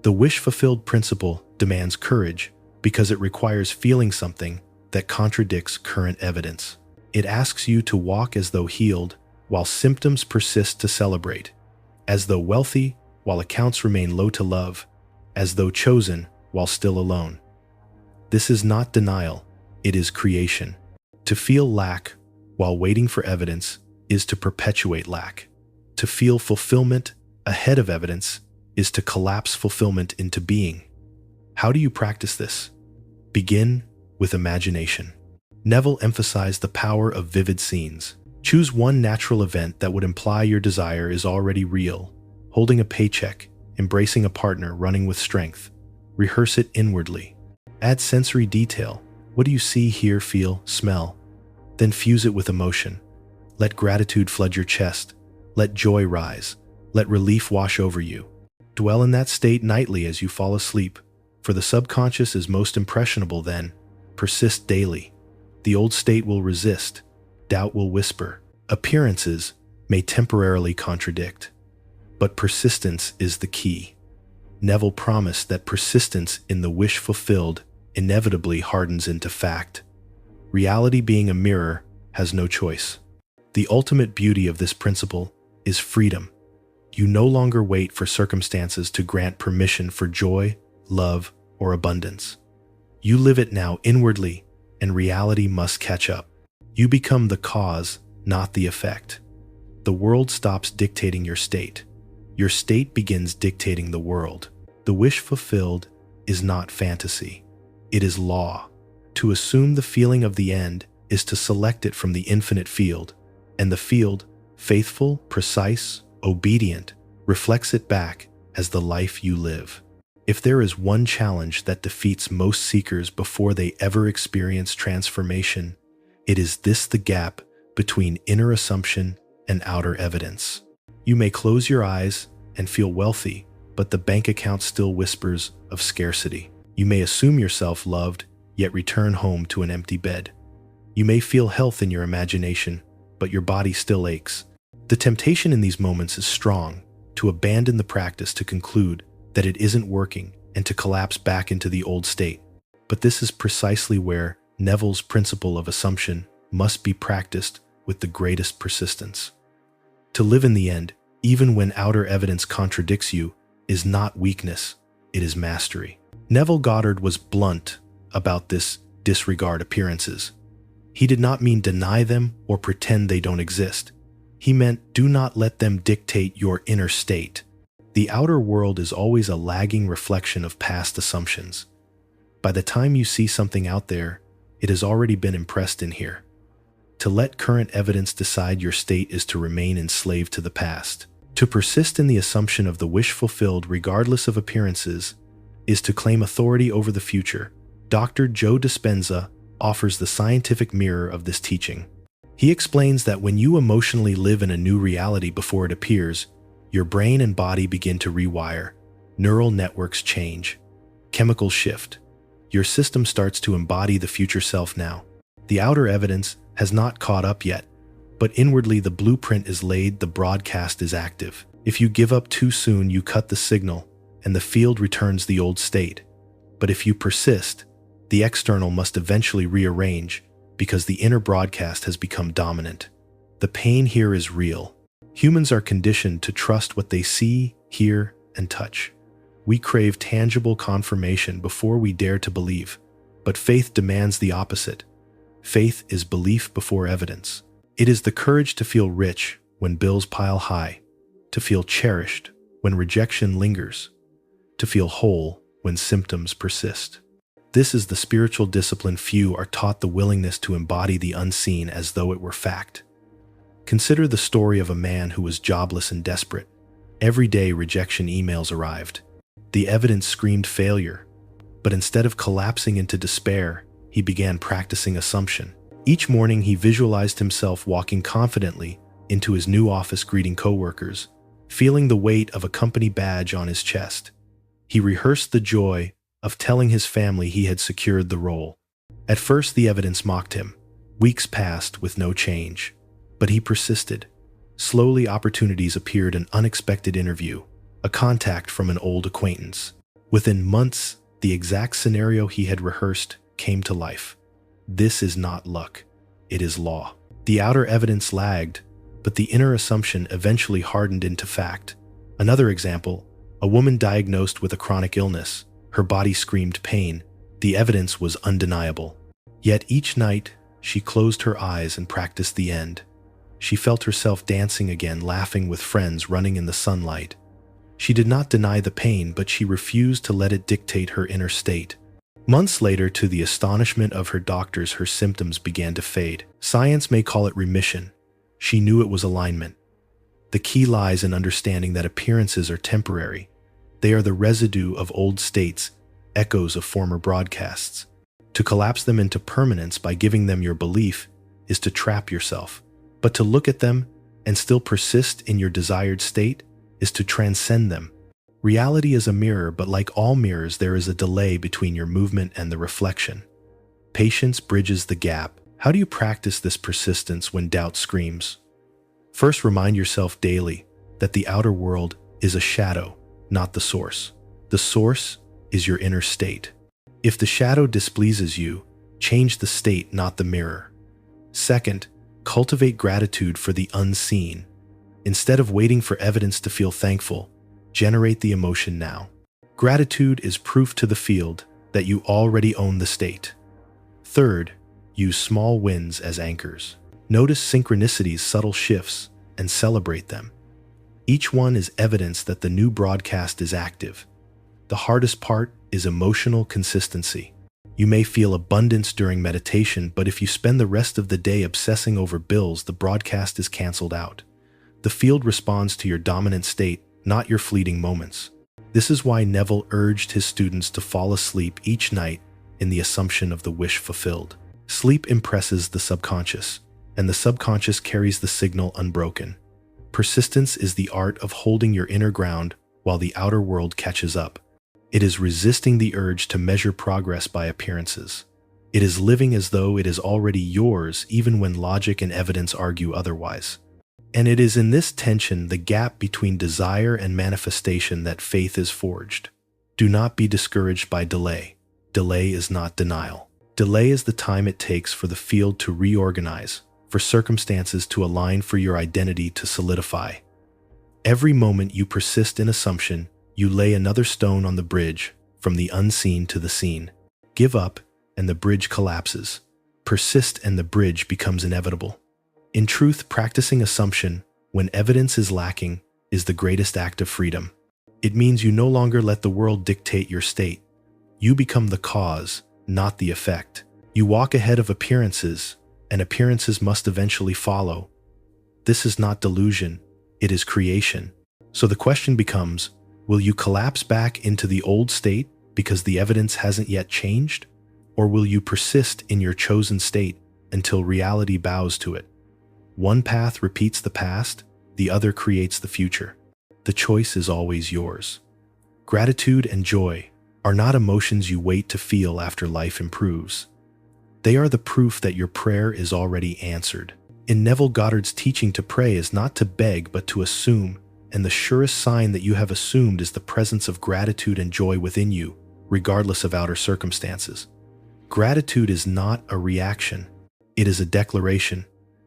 The wish-fulfilled principle demands courage because it requires feeling something that contradicts current evidence. It asks you to walk as though healed while symptoms persist to celebrate. as though wealthy while accounts remain low to love, as though chosen while still alone. This is not denial, it is creation. To feel lack while waiting for evidence is to perpetuate lack. To feel fulfillment ahead of evidence is to collapse fulfillment into being. How do you practice this? Begin with imagination. Neville emphasized the power of vivid scenes. Choose one natural event that would imply your desire is already real. Holding a paycheck, embracing a partner, running with strength. Rehearse it inwardly. Add sensory detail. What do you see, hear, feel, smell? Then fuse it with emotion. Let gratitude flood your chest. Let joy rise. Let relief wash over you. Dwell in that state nightly as you fall asleep, for the subconscious is most impressionable then. Persist daily. The old state will resist. Doubt will whisper. Appearances may temporarily contradict. But persistence is the key. Neville promised that persistence in the wish fulfilled inevitably hardens into fact. Reality, being a mirror, has no choice. The ultimate beauty of this principle is freedom. You no longer wait for circumstances to grant permission for joy, love, or abundance. You live it now inwardly, and reality must catch up. You become the cause, not the effect. The world stops dictating your state. Your state begins dictating the world. The wish fulfilled is not fantasy. It is law. To assume the feeling of the end is to select it from the infinite field, and the field, faithful, precise, obedient, reflects it back as the life you live. If there is one challenge that defeats most seekers before they ever experience transformation, it is this: the gap between inner assumption and outer evidence. You may close your eyes and feel wealthy, but the bank account still whispers of scarcity. You may assume yourself loved, yet return home to an empty bed. You may feel health in your imagination, but your body still aches. The temptation in these moments is strong, to abandon the practice, to conclude that it isn't working, and to collapse back into the old state. But this is precisely where Neville's principle of assumption must be practiced with the greatest persistence. To live in the end, even when outer evidence contradicts you, is not weakness, it is mastery. Neville Goddard was blunt about this: disregard appearances. He did not mean deny them or pretend they don't exist. He meant do not let them dictate your inner state. The outer world is always a lagging reflection of past assumptions. By the time you see something out there, it has already been impressed in here. To let current evidence decide your state is to remain enslaved to the past. To persist in the assumption of the wish fulfilled regardless of appearances is to claim authority over the future. Dr. Joe Dispenza offers the scientific mirror of this teaching. He explains that when you emotionally live in a new reality before it appears, your brain and body begin to rewire. Neural networks change. Chemicals shift. Your system starts to embody the future self now. The outer evidence has not caught up yet, but inwardly the blueprint is laid, the broadcast is active. If you give up too soon, you cut the signal, and the field returns the old state. But if you persist, the external must eventually rearrange, because the inner broadcast has become dominant. The pain here is real. Humans are conditioned to trust what they see, hear, and touch. We crave tangible confirmation before we dare to believe, but faith demands the opposite. Faith is belief before evidence. It is the courage to feel rich when bills pile high, to feel cherished when rejection lingers, to feel whole when symptoms persist. This is the spiritual discipline few are taught: the willingness to embody the unseen as though it were fact. Consider the story of a man who was jobless and desperate. Every day rejection emails arrived. The evidence screamed failure, but instead of collapsing into despair, he began practicing assumption. Each morning he visualized himself walking confidently into his new office, greeting coworkers, feeling the weight of a company badge on his chest. He rehearsed the joy of telling his family he had secured the role. At first the evidence mocked him. Weeks passed with no change, but he persisted. Slowly opportunities appeared: an unexpected interview, a contact from an old acquaintance. Within months, the exact scenario he had rehearsed came to life. This is not luck, it is law. The outer evidence lagged, but the inner assumption eventually hardened into fact. Another example, a woman diagnosed with a chronic illness. Her body screamed pain. The evidence was undeniable. Yet each night, she closed her eyes and practiced the end. She felt herself dancing again, laughing with friends, running in the sunlight. She did not deny the pain, but she refused to let it dictate her inner state. Months later, to the astonishment of her doctors, her symptoms began to fade. Science may call it remission. She knew it was alignment. The key lies in understanding that appearances are temporary. They are the residue of old states, echoes of former broadcasts. To collapse them into permanence by giving them your belief is to trap yourself. But to look at them and still persist in your desired state is to transcend them. Reality is a mirror, but like all mirrors, there is a delay between your movement and the reflection. Patience bridges the gap. How do you practice this persistence when doubt screams? First, remind yourself daily that the outer world is a shadow, not the source. The source is your inner state. If the shadow displeases you, change the state, not the mirror. Second, cultivate gratitude for the unseen. Instead of waiting for evidence to feel thankful, generate the emotion now. Gratitude is proof to the field that you already own the state. Third, use small wins as anchors. Notice synchronicities, subtle shifts, and celebrate them. Each one is evidence that the new broadcast is active. The hardest part is emotional consistency. You may feel abundance during meditation, but if you spend the rest of the day obsessing over bills, the broadcast is canceled out. The field responds to your dominant state, not your fleeting moments. This is why Neville urged his students to fall asleep each night in the assumption of the wish fulfilled. Sleep impresses the subconscious, and the subconscious carries the signal unbroken. Persistence is the art of holding your inner ground while the outer world catches up. It is resisting the urge to measure progress by appearances. It is living as though it is already yours, even when logic and evidence argue otherwise. And it is in this tension, the gap between desire and manifestation, that faith is forged. Do not be discouraged by delay. Delay is not denial. Delay is the time it takes for the field to reorganize, for circumstances to align, for your identity to solidify. Every moment you persist in assumption, you lay another stone on the bridge from the unseen to the seen. Give up, and the bridge collapses. Persist, and the bridge becomes inevitable. In truth, practicing assumption, when evidence is lacking, is the greatest act of freedom. It means you no longer let the world dictate your state. You become the cause, not the effect. You walk ahead of appearances, and appearances must eventually follow. This is not delusion, it is creation. So the question becomes, will you collapse back into the old state because the evidence hasn't yet changed? Or will you persist in your chosen state until reality bows to it? One path repeats the past, the other creates the future. The choice is always yours. Gratitude and joy are not emotions you wait to feel after life improves. They are the proof that your prayer is already answered. In Neville Goddard's teaching, to pray is not to beg but to assume, and the surest sign that you have assumed is the presence of gratitude and joy within you, regardless of outer circumstances. Gratitude is not a reaction, it is a declaration.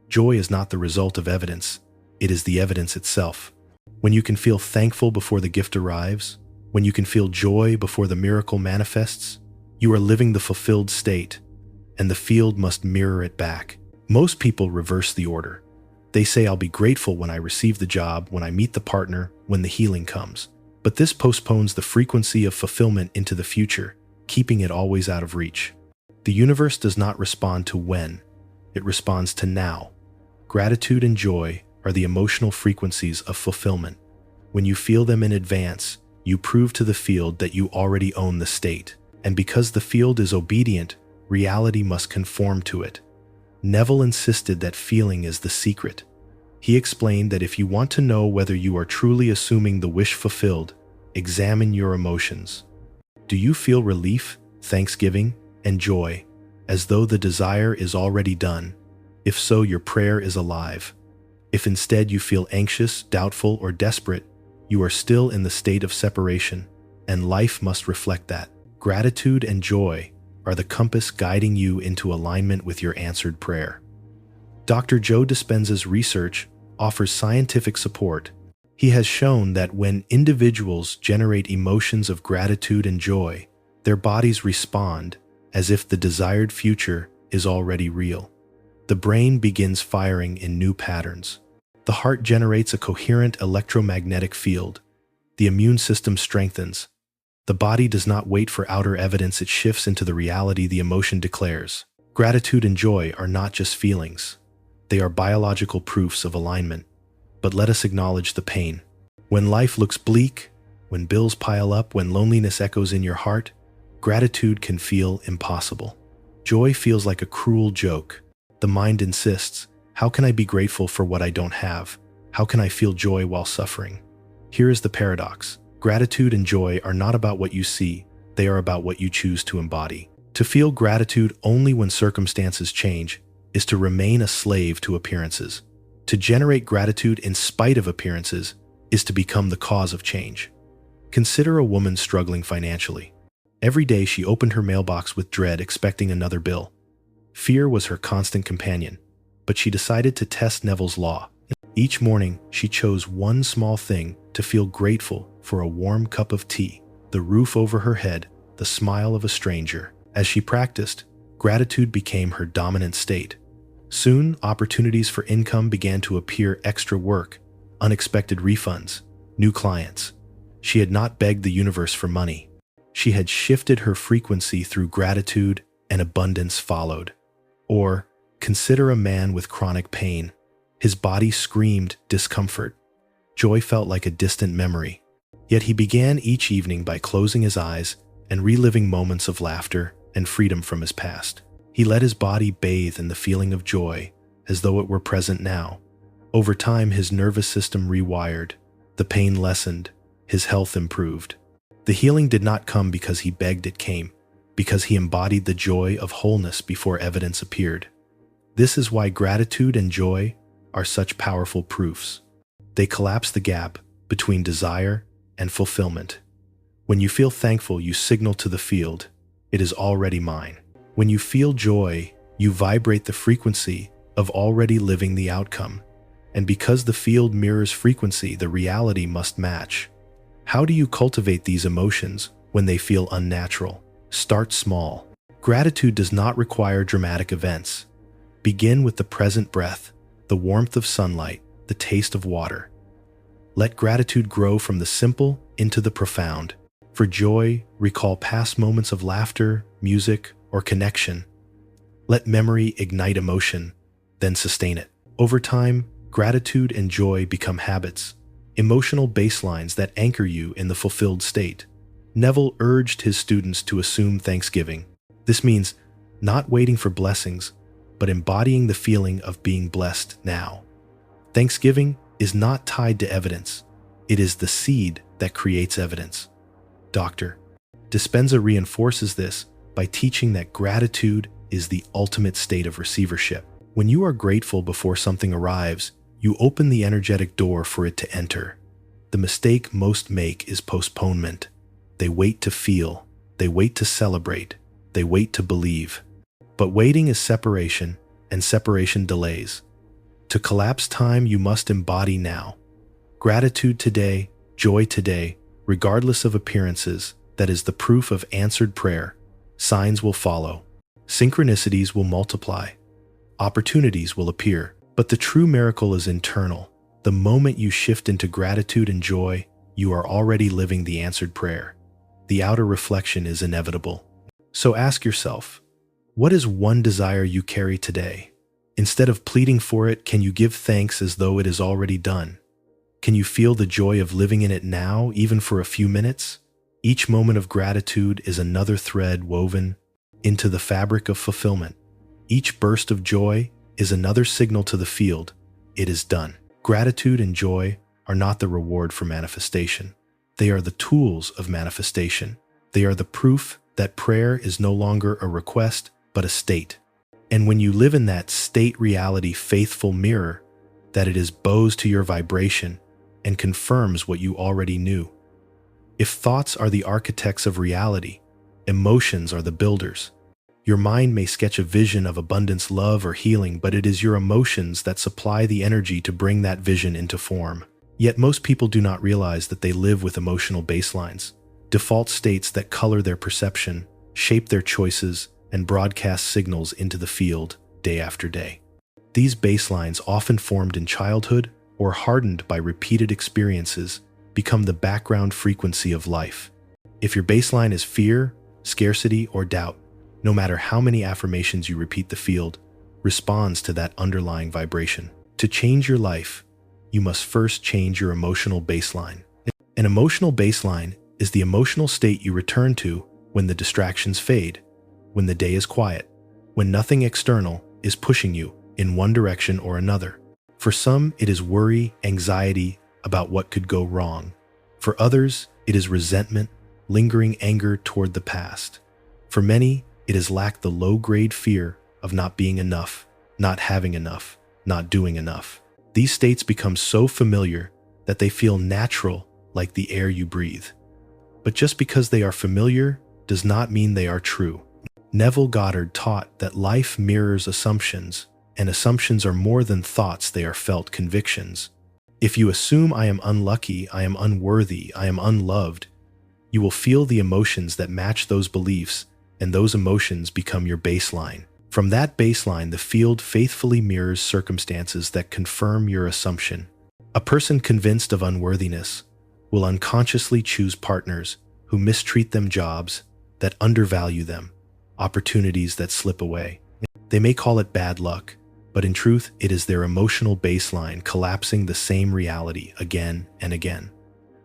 Joy is not the result of evidence, it is the evidence itself. When you can feel thankful before the gift arrives, when you can feel joy before the miracle manifests, you are living the fulfilled state, and the field must mirror it back. Most people reverse the order. They say, I'll be grateful when I receive the job, when I meet the partner, when the healing comes. But this postpones the frequency of fulfillment into the future, keeping it always out of reach. The universe does not respond to when, it responds to now. Gratitude and joy are the emotional frequencies of fulfillment. When you feel them in advance, you prove to the field that you already own the state. And because the field is obedient, reality must conform to it. Neville insisted that feeling is the secret. He explained that if you want to know whether you are truly assuming the wish fulfilled, examine your emotions. Do you feel relief, thanksgiving, and joy, as though the desire is already done? If so, your prayer is alive. If instead you feel anxious, doubtful, or desperate, you are still in the state of separation, and life must reflect that. Gratitude and joy are the compass guiding you into alignment with your answered prayer. Dr. Joe Dispenza's research offers scientific support. He has shown that when individuals generate emotions of gratitude and joy, their bodies respond as if the desired future is already real. The brain begins firing in new patterns. The heart generates a coherent electromagnetic field. The immune system strengthens. The body does not wait for outer evidence, it shifts into the reality the emotion declares. Gratitude and joy are not just feelings. They are biological proofs of alignment. But let us acknowledge the pain. When life looks bleak, when bills pile up, when loneliness echoes in your heart, gratitude can feel impossible. Joy feels like a cruel joke. The mind insists, how can I be grateful for what I don't have? How can I feel joy while suffering? Here is the paradox. Gratitude and joy are not about what you see, they are about what you choose to embody. To feel gratitude only when circumstances change is to remain a slave to appearances. To generate gratitude in spite of appearances is to become the cause of change. Consider a woman struggling financially. Every day she opened her mailbox with dread, expecting another bill. Fear was her constant companion, but she decided to test Neville's law. Each morning, she chose one small thing to feel grateful for: a warm cup of tea, the roof over her head, the smile of a stranger. As she practiced, gratitude became her dominant state. Soon, opportunities for income began to appear: extra work, unexpected refunds, new clients. She had not begged the universe for money. She had shifted her frequency through gratitude, and abundance followed. Or, consider a man with chronic pain. His body screamed discomfort. Joy felt like a distant memory. Yet he began each evening by closing his eyes and reliving moments of laughter and freedom from his past. He let his body bathe in the feeling of joy as though it were present now. Over time, his nervous system rewired. The pain lessened. His health improved. The healing did not come because he begged, it came because he embodied the joy of wholeness before evidence appeared. This is why gratitude and joy are such powerful proofs. They collapse the gap between desire and fulfillment. When you feel thankful, you signal to the field, it is already mine. When you feel joy, you vibrate the frequency of already living the outcome. And because the field mirrors frequency, the reality must match. How do you cultivate these emotions when they feel unnatural? Start small. Gratitude does not require dramatic events. Begin with the present breath, the warmth of sunlight, the taste of water. Let gratitude grow from the simple into the profound. For joy, recall past moments of laughter, music, or connection. Let memory ignite emotion, then sustain it. Over time, gratitude and joy become habits, emotional baselines that anchor you in the fulfilled state. Neville urged his students to assume thanksgiving. This means not waiting for blessings, but embodying the feeling of being blessed now. Thanksgiving is not tied to evidence. It is the seed that creates evidence. Dr. Dispenza reinforces this by teaching that gratitude is the ultimate state of receivership. When you are grateful before something arrives, you open the energetic door for it to enter. The mistake most make is postponement. They wait to feel, they wait to celebrate, they wait to believe. But waiting is separation, and separation delays. To collapse time, you must embody now. Gratitude today, joy today, regardless of appearances, that is the proof of answered prayer. Signs will follow. Synchronicities will multiply. Opportunities will appear. But the true miracle is internal. The moment you shift into gratitude and joy, you are already living the answered prayer. The outer reflection is inevitable. So ask yourself, what is one desire you carry today? Instead of pleading for it, can you give thanks as though it is already done? Can you feel the joy of living in it now, even for a few minutes? Each moment of gratitude is another thread woven into the fabric of fulfillment. Each burst of joy is another signal to the field, it is done. Gratitude and joy are not the reward for manifestation. They are the tools of manifestation. They are the proof that prayer is no longer a request, but a state. And when you live in that state reality, faithful mirror, that it is bows to your vibration and confirms what you already knew. If thoughts are the architects of reality, emotions are the builders. Your mind may sketch a vision of abundance, love, or healing, but it is your emotions that supply the energy to bring that vision into form. Yet most people do not realize that they live with emotional baselines, default states that color their perception, shape their choices, and broadcast signals into the field day after day. These baselines, often formed in childhood or hardened by repeated experiences, become the background frequency of life. If your baseline is fear, scarcity, or doubt, no matter how many affirmations you repeat, the field responds to that underlying vibration. To change your life, you must first change your emotional baseline. An emotional baseline is the emotional state you return to when the distractions fade, when the day is quiet, when nothing external is pushing you in one direction or another. For some, it is worry, anxiety about what could go wrong. For others, it is resentment, lingering anger toward the past. For many, it is the low-grade fear of not being enough, not having enough, not doing enough. These states become so familiar that they feel natural, like the air you breathe. But just because they are familiar does not mean they are true. Neville Goddard taught that life mirrors assumptions, and assumptions are more than thoughts, they are felt convictions. If you assume I am unlucky, I am unworthy, I am unloved, you will feel the emotions that match those beliefs, and those emotions become your baseline. From that baseline, the field faithfully mirrors circumstances that confirm your assumption. A person convinced of unworthiness will unconsciously choose partners who mistreat them, jobs that undervalue them, opportunities that slip away. They may call it bad luck, but in truth, it is their emotional baseline collapsing the same reality again and again.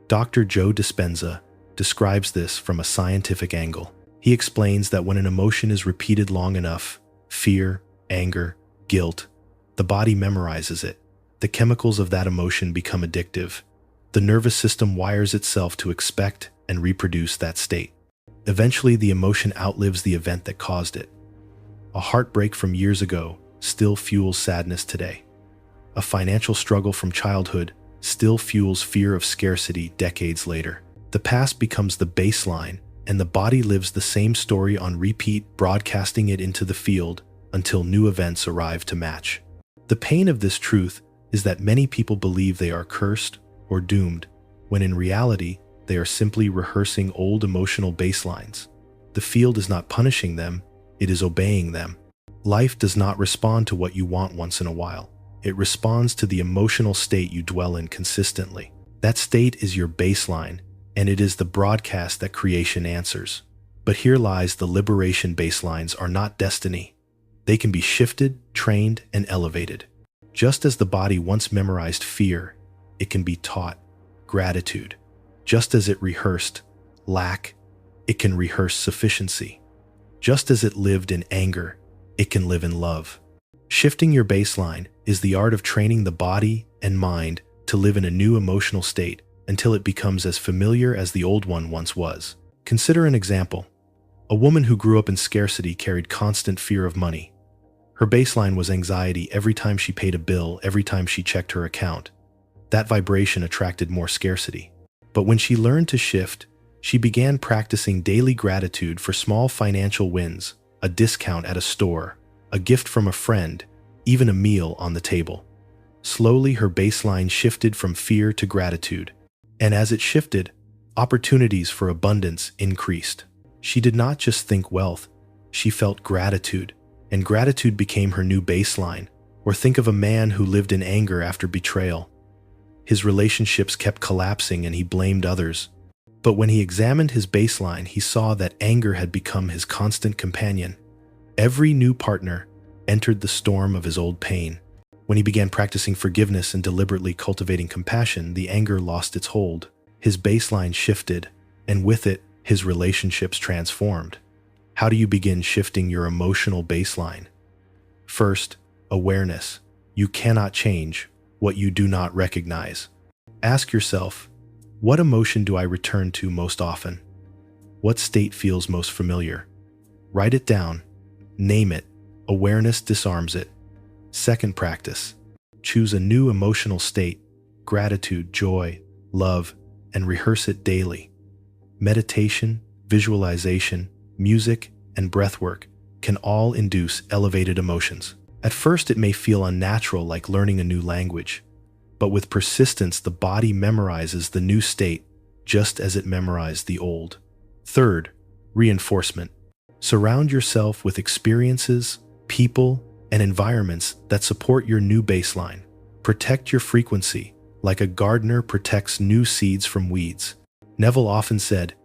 Dr. Joe Dispenza describes this from a scientific angle. He explains that when an emotion is repeated long enough, fear, anger, guilt, the body memorizes it. The chemicals of that emotion become addictive. The nervous system wires itself to expect and reproduce that state. Eventually, the emotion outlives the event that caused it. A heartbreak from years ago still fuels sadness today. A financial struggle from childhood still fuels fear of scarcity decades later. The past becomes the baseline, and the body lives the same story on repeat, broadcasting it into the field until new events arrive to match. The pain of this truth is that many people believe they are cursed or doomed, when in reality, they are simply rehearsing old emotional baselines. The field is not punishing them, it is obeying them. Life does not respond to what you want once in a while. It responds to the emotional state you dwell in consistently. That state is your baseline, and it is the broadcast that creation answers. But here lies the liberation: baselines are not destiny. They can be shifted, trained, and elevated. Just as the body once memorized fear, it can be taught gratitude. Just as it rehearsed lack, it can rehearse sufficiency. Just as it lived in anger, it can live in love. Shifting your baseline is the art of training the body and mind to live in a new emotional state until it becomes as familiar as the old one once was. Consider an example. A woman who grew up in scarcity carried constant fear of money. Her baseline was anxiety every time she paid a bill, every time she checked her account. That vibration attracted more scarcity. But when she learned to shift, she began practicing daily gratitude for small financial wins, a discount at a store, a gift from a friend, even a meal on the table. Slowly, her baseline shifted from fear to gratitude. And as it shifted, opportunities for abundance increased. She did not just think wealth, she felt gratitude, and gratitude became her new baseline. Or think of a man who lived in anger after betrayal. His relationships kept collapsing and he blamed others. But when he examined his baseline, he saw that anger had become his constant companion. Every new partner entered the storm of his old pain. When he began practicing forgiveness and deliberately cultivating compassion, the anger lost its hold. His baseline shifted, and with it, his relationships transformed. How do you begin shifting your emotional baseline? First, awareness. You cannot change what you do not recognize. Ask yourself, what emotion do I return to most often? What state feels most familiar? Write it down. Name it. Awareness disarms it. Second practice. Choose a new emotional state, gratitude, joy, love, and rehearse it daily. Meditation, visualization, music, and breathwork can all induce elevated emotions. At first, it may feel unnatural, like learning a new language. But with persistence, the body memorizes the new state just as it memorized the old. Third, reinforcement. Surround yourself with experiences, people, and environments that support your new baseline. Protect your frequency, like a gardener protects new seeds from weeds. Neville often said,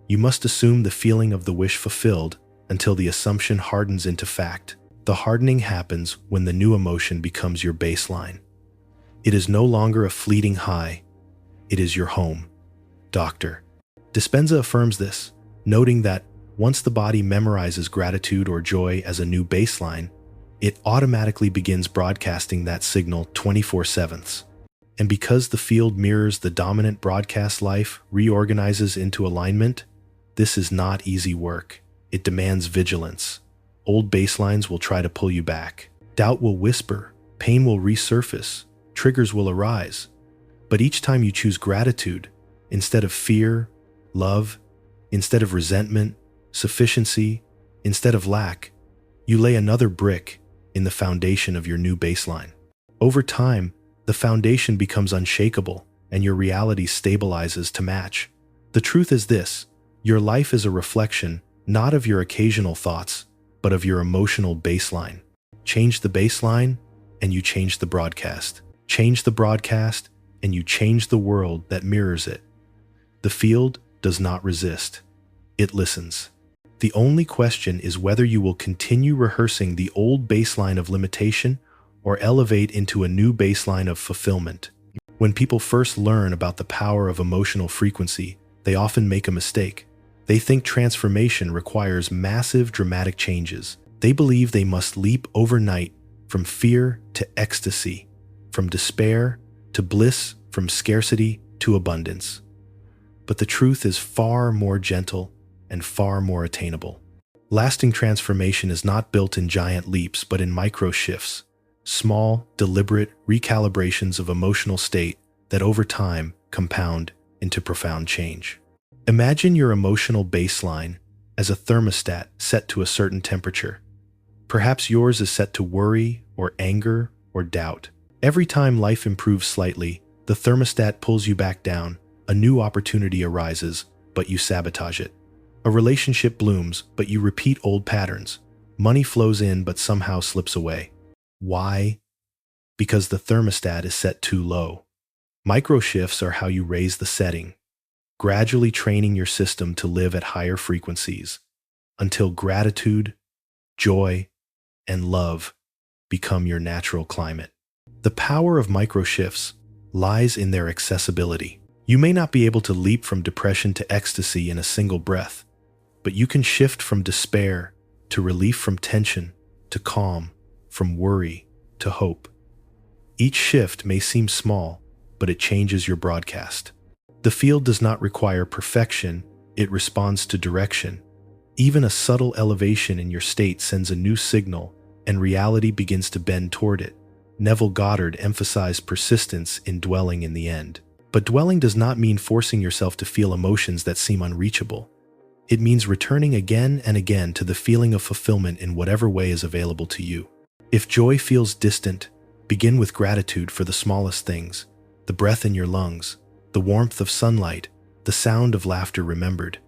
"You must assume the feeling of the wish fulfilled until the assumption hardens into fact." The hardening happens when the new emotion becomes your baseline. It is no longer a fleeting high. It is your home. Dr. Dispenza affirms this, noting that once the body memorizes gratitude or joy as a new baseline, it automatically begins broadcasting that signal 24/7. And because the field mirrors the dominant broadcast, life reorganizes into alignment. This is not easy work. It demands vigilance. Old baselines will try to pull you back. Doubt will whisper. Pain will resurface. Triggers will arise. But each time you choose gratitude, instead of fear, love, instead of resentment, sufficiency, instead of lack, you lay another brick in the foundation of your new baseline. Over time, the foundation becomes unshakable and your reality stabilizes to match. The truth is this: your life is a reflection not of your occasional thoughts, but of your emotional baseline. Change the baseline, and you change the broadcast. Change the broadcast, and you change the world that mirrors it. The field does not resist. It listens. The only question is whether you will continue rehearsing the old baseline of limitation or elevate into a new baseline of fulfillment. When people first learn about the power of emotional frequency, they often make a mistake. They think transformation requires massive, dramatic changes. They believe they must leap overnight from fear to ecstasy, from despair to bliss, from scarcity to abundance. But the truth is far more gentle and far more attainable. Lasting transformation is not built in giant leaps, but in micro shifts, small, deliberate recalibrations of emotional state that over time compound into profound change. Imagine your emotional baseline as a thermostat set to a certain temperature. Perhaps yours is set to worry or anger or doubt. Every time life improves slightly, the thermostat pulls you back down. A new opportunity arises, but you sabotage it. A relationship blooms, but you repeat old patterns. Money flows in, but somehow slips away. Why? Because the thermostat is set too low. Micro shifts are how you raise the setting, gradually training your system to live at higher frequencies until gratitude, joy, and love become your natural climate. The power of micro shifts lies in their accessibility. You may not be able to leap from depression to ecstasy in a single breath, but you can shift from despair to relief, from tension to calm, from worry to hope. Each shift may seem small, but it changes your broadcast. The field does not require perfection, it responds to direction. Even a subtle elevation in your state sends a new signal, and reality begins to bend toward it. Neville Goddard emphasized persistence in dwelling in the end. But dwelling does not mean forcing yourself to feel emotions that seem unreachable. It means returning again and again to the feeling of fulfillment in whatever way is available to you. If joy feels distant, begin with gratitude for the smallest things: the breath in your lungs, the warmth of sunlight, the sound of laughter remembered.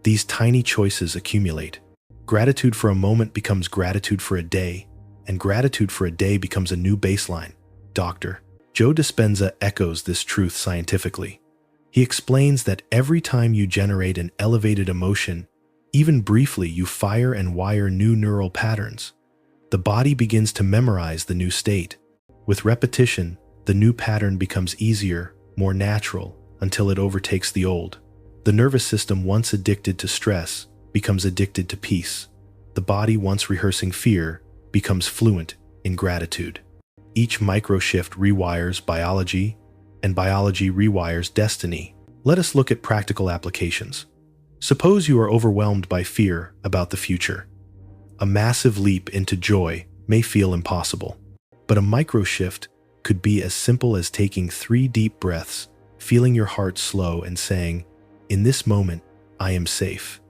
These tiny choices accumulate. Gratitude for a moment becomes gratitude for a day, and gratitude for a day becomes a new baseline. Dr. Joe Dispenza echoes this truth scientifically. He explains that every time you generate an elevated emotion, even briefly, you fire and wire new neural patterns. The body begins to memorize the new state. With repetition, the new pattern becomes easier, more natural, until it overtakes the old. The nervous system, once addicted to stress, becomes addicted to peace. The body, once rehearsing fear, becomes fluent in gratitude. Each micro-shift rewires biology, and biology rewires destiny. Let us look at practical applications. Suppose you are overwhelmed by fear about the future. A massive leap into joy may feel impossible, but a micro-shift could be as simple as taking 3 deep breaths, feeling your heart slow, and saying, "In this moment, I am safe."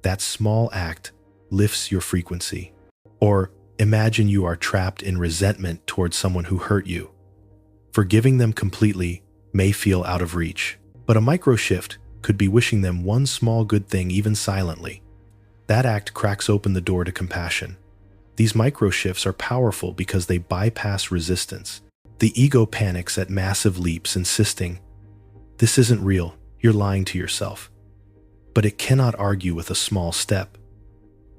That small act lifts your frequency. Or imagine you are trapped in resentment towards someone who hurt you. Forgiving them completely may feel out of reach, but a micro shift could be wishing them one small good thing even silently. That act cracks open the door to compassion. These micro shifts are powerful because they bypass resistance. The ego panics at massive leaps, insisting, "This isn't real, you're lying to yourself." But it cannot argue with a small step.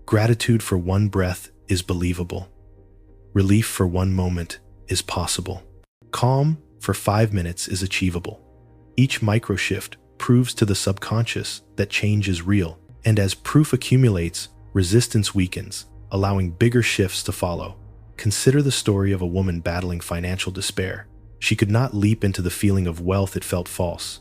Gratitude for one breath is believable. Relief for one moment is possible. Calm for 5 minutes is achievable. Each micro shift proves to the subconscious that change is real, and as proof accumulates, resistance weakens, allowing bigger shifts to follow. Consider the story of a woman battling financial despair. She could not leap into the feeling of wealth, it felt false.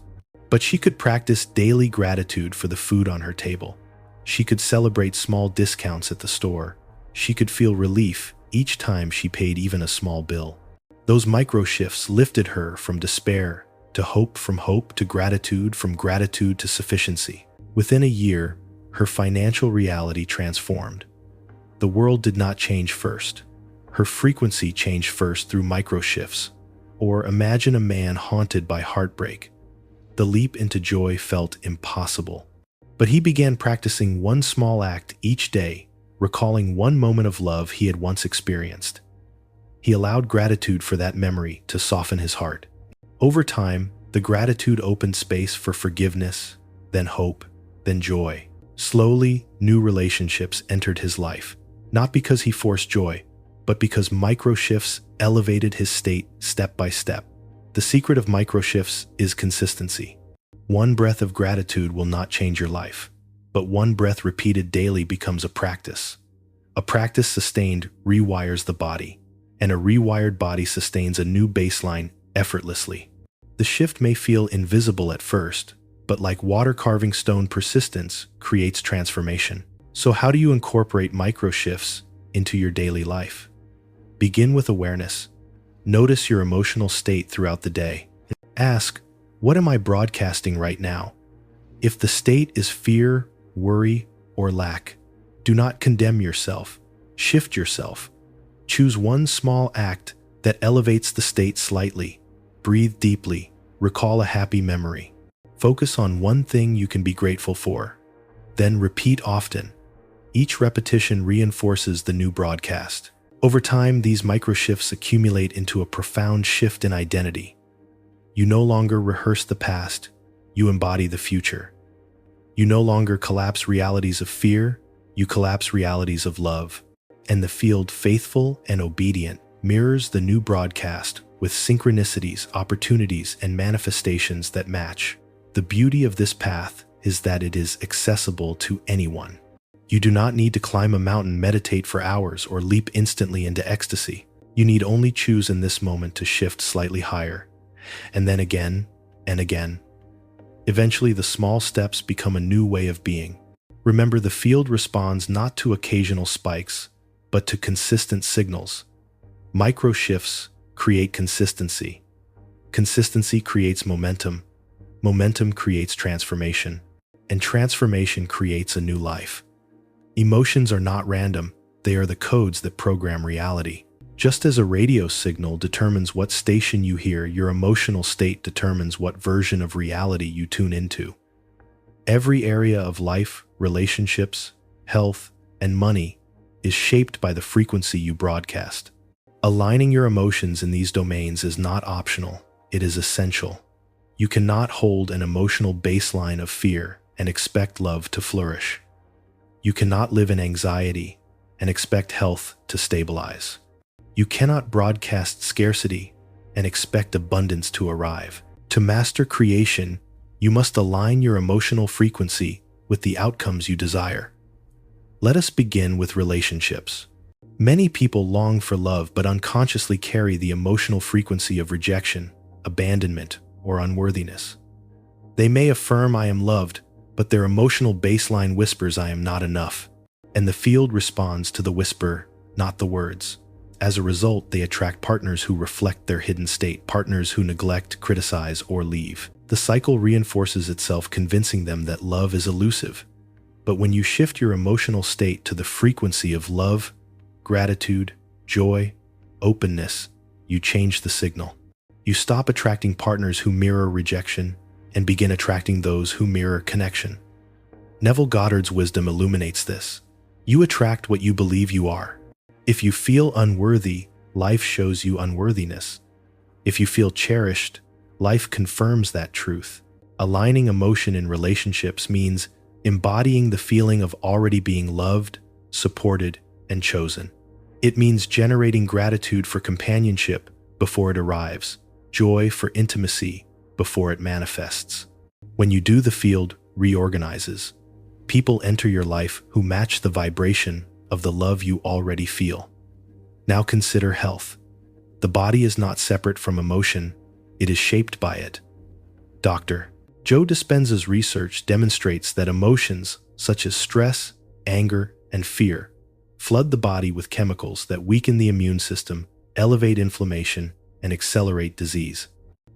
But she could practice daily gratitude for the food on her table. She could celebrate small discounts at the store. She could feel relief each time she paid even a small bill. Those micro shifts lifted her from despair to hope, from hope to gratitude, from gratitude to sufficiency. Within a year, her financial reality transformed. The world did not change first. Her frequency changed first through micro shifts. Or imagine a man haunted by heartbreak. The leap into joy felt impossible. But he began practicing one small act each day, recalling one moment of love he had once experienced. He allowed gratitude for that memory to soften his heart. Over time, the gratitude opened space for forgiveness, then hope, then joy. Slowly, new relationships entered his life, not because he forced joy, but because micro shifts elevated his state step by step. The secret of micro shifts is consistency. One breath of gratitude will not change your life, but one breath repeated daily becomes a practice. A practice sustained rewires the body, and a rewired body sustains a new baseline effortlessly. The shift may feel invisible at first, but like water carving stone, persistence creates transformation. So how do you incorporate micro shifts into your daily life? Begin with awareness. Notice your emotional state throughout the day. Ask, what am I broadcasting right now? If the state is fear, worry, or lack, do not condemn yourself. Shift yourself. Choose one small act that elevates the state slightly. Breathe deeply. Recall a happy memory. Focus on one thing you can be grateful for. Then repeat often. Each repetition reinforces the new broadcast. Over time, these micro shifts accumulate into a profound shift in identity. You no longer rehearse the past, you embody the future. You no longer collapse realities of fear, you collapse realities of love. And the field, faithful and obedient, mirrors the new broadcast with synchronicities, opportunities, and manifestations that match. The beauty of this path is that it is accessible to anyone. You do not need to climb a mountain, meditate for hours, or leap instantly into ecstasy. You need only choose in this moment to shift slightly higher, and then again and again. Eventually, the small steps become a new way of being. Remember, the field responds not to occasional spikes, but to consistent signals. Micro shifts create consistency. Consistency creates momentum. Momentum creates transformation. And transformation creates a new life. Emotions are not random, they are the codes that program reality. Just as a radio signal determines what station you hear, your emotional state determines what version of reality you tune into. Every area of life, relationships, health, and money is shaped by the frequency you broadcast. Aligning your emotions in these domains is not optional, it is essential. You cannot hold an emotional baseline of fear and expect love to flourish. You cannot live in anxiety and expect health to stabilize. You cannot broadcast scarcity and expect abundance to arrive. To master creation, you must align your emotional frequency with the outcomes you desire. Let us begin with relationships. Many people long for love but unconsciously carry the emotional frequency of rejection, abandonment, or unworthiness. They may affirm, "I am loved," but their emotional baseline whispers, "I am not enough." And the field responds to the whisper, not the words. As a result, they attract partners who reflect their hidden state, partners who neglect, criticize, or leave. The cycle reinforces itself, convincing them that love is elusive. But when you shift your emotional state to the frequency of love, gratitude, joy, openness, you change the signal. You stop attracting partners who mirror rejection and begin attracting those who mirror connection. Neville Goddard's wisdom illuminates this. You attract what you believe you are. If you feel unworthy, life shows you unworthiness. If you feel cherished, life confirms that truth. Aligning emotion in relationships means embodying the feeling of already being loved, supported, and chosen. It means generating gratitude for companionship before it arrives, joy for intimacy before it manifests. When you do, the field reorganizes. People enter your life who match the vibration of the love you already feel. Now consider health. The body is not separate from emotion, it is shaped by it. Dr. Joe Dispenza's research demonstrates that emotions such as stress, anger, and fear flood the body with chemicals that weaken the immune system, elevate inflammation, and accelerate disease.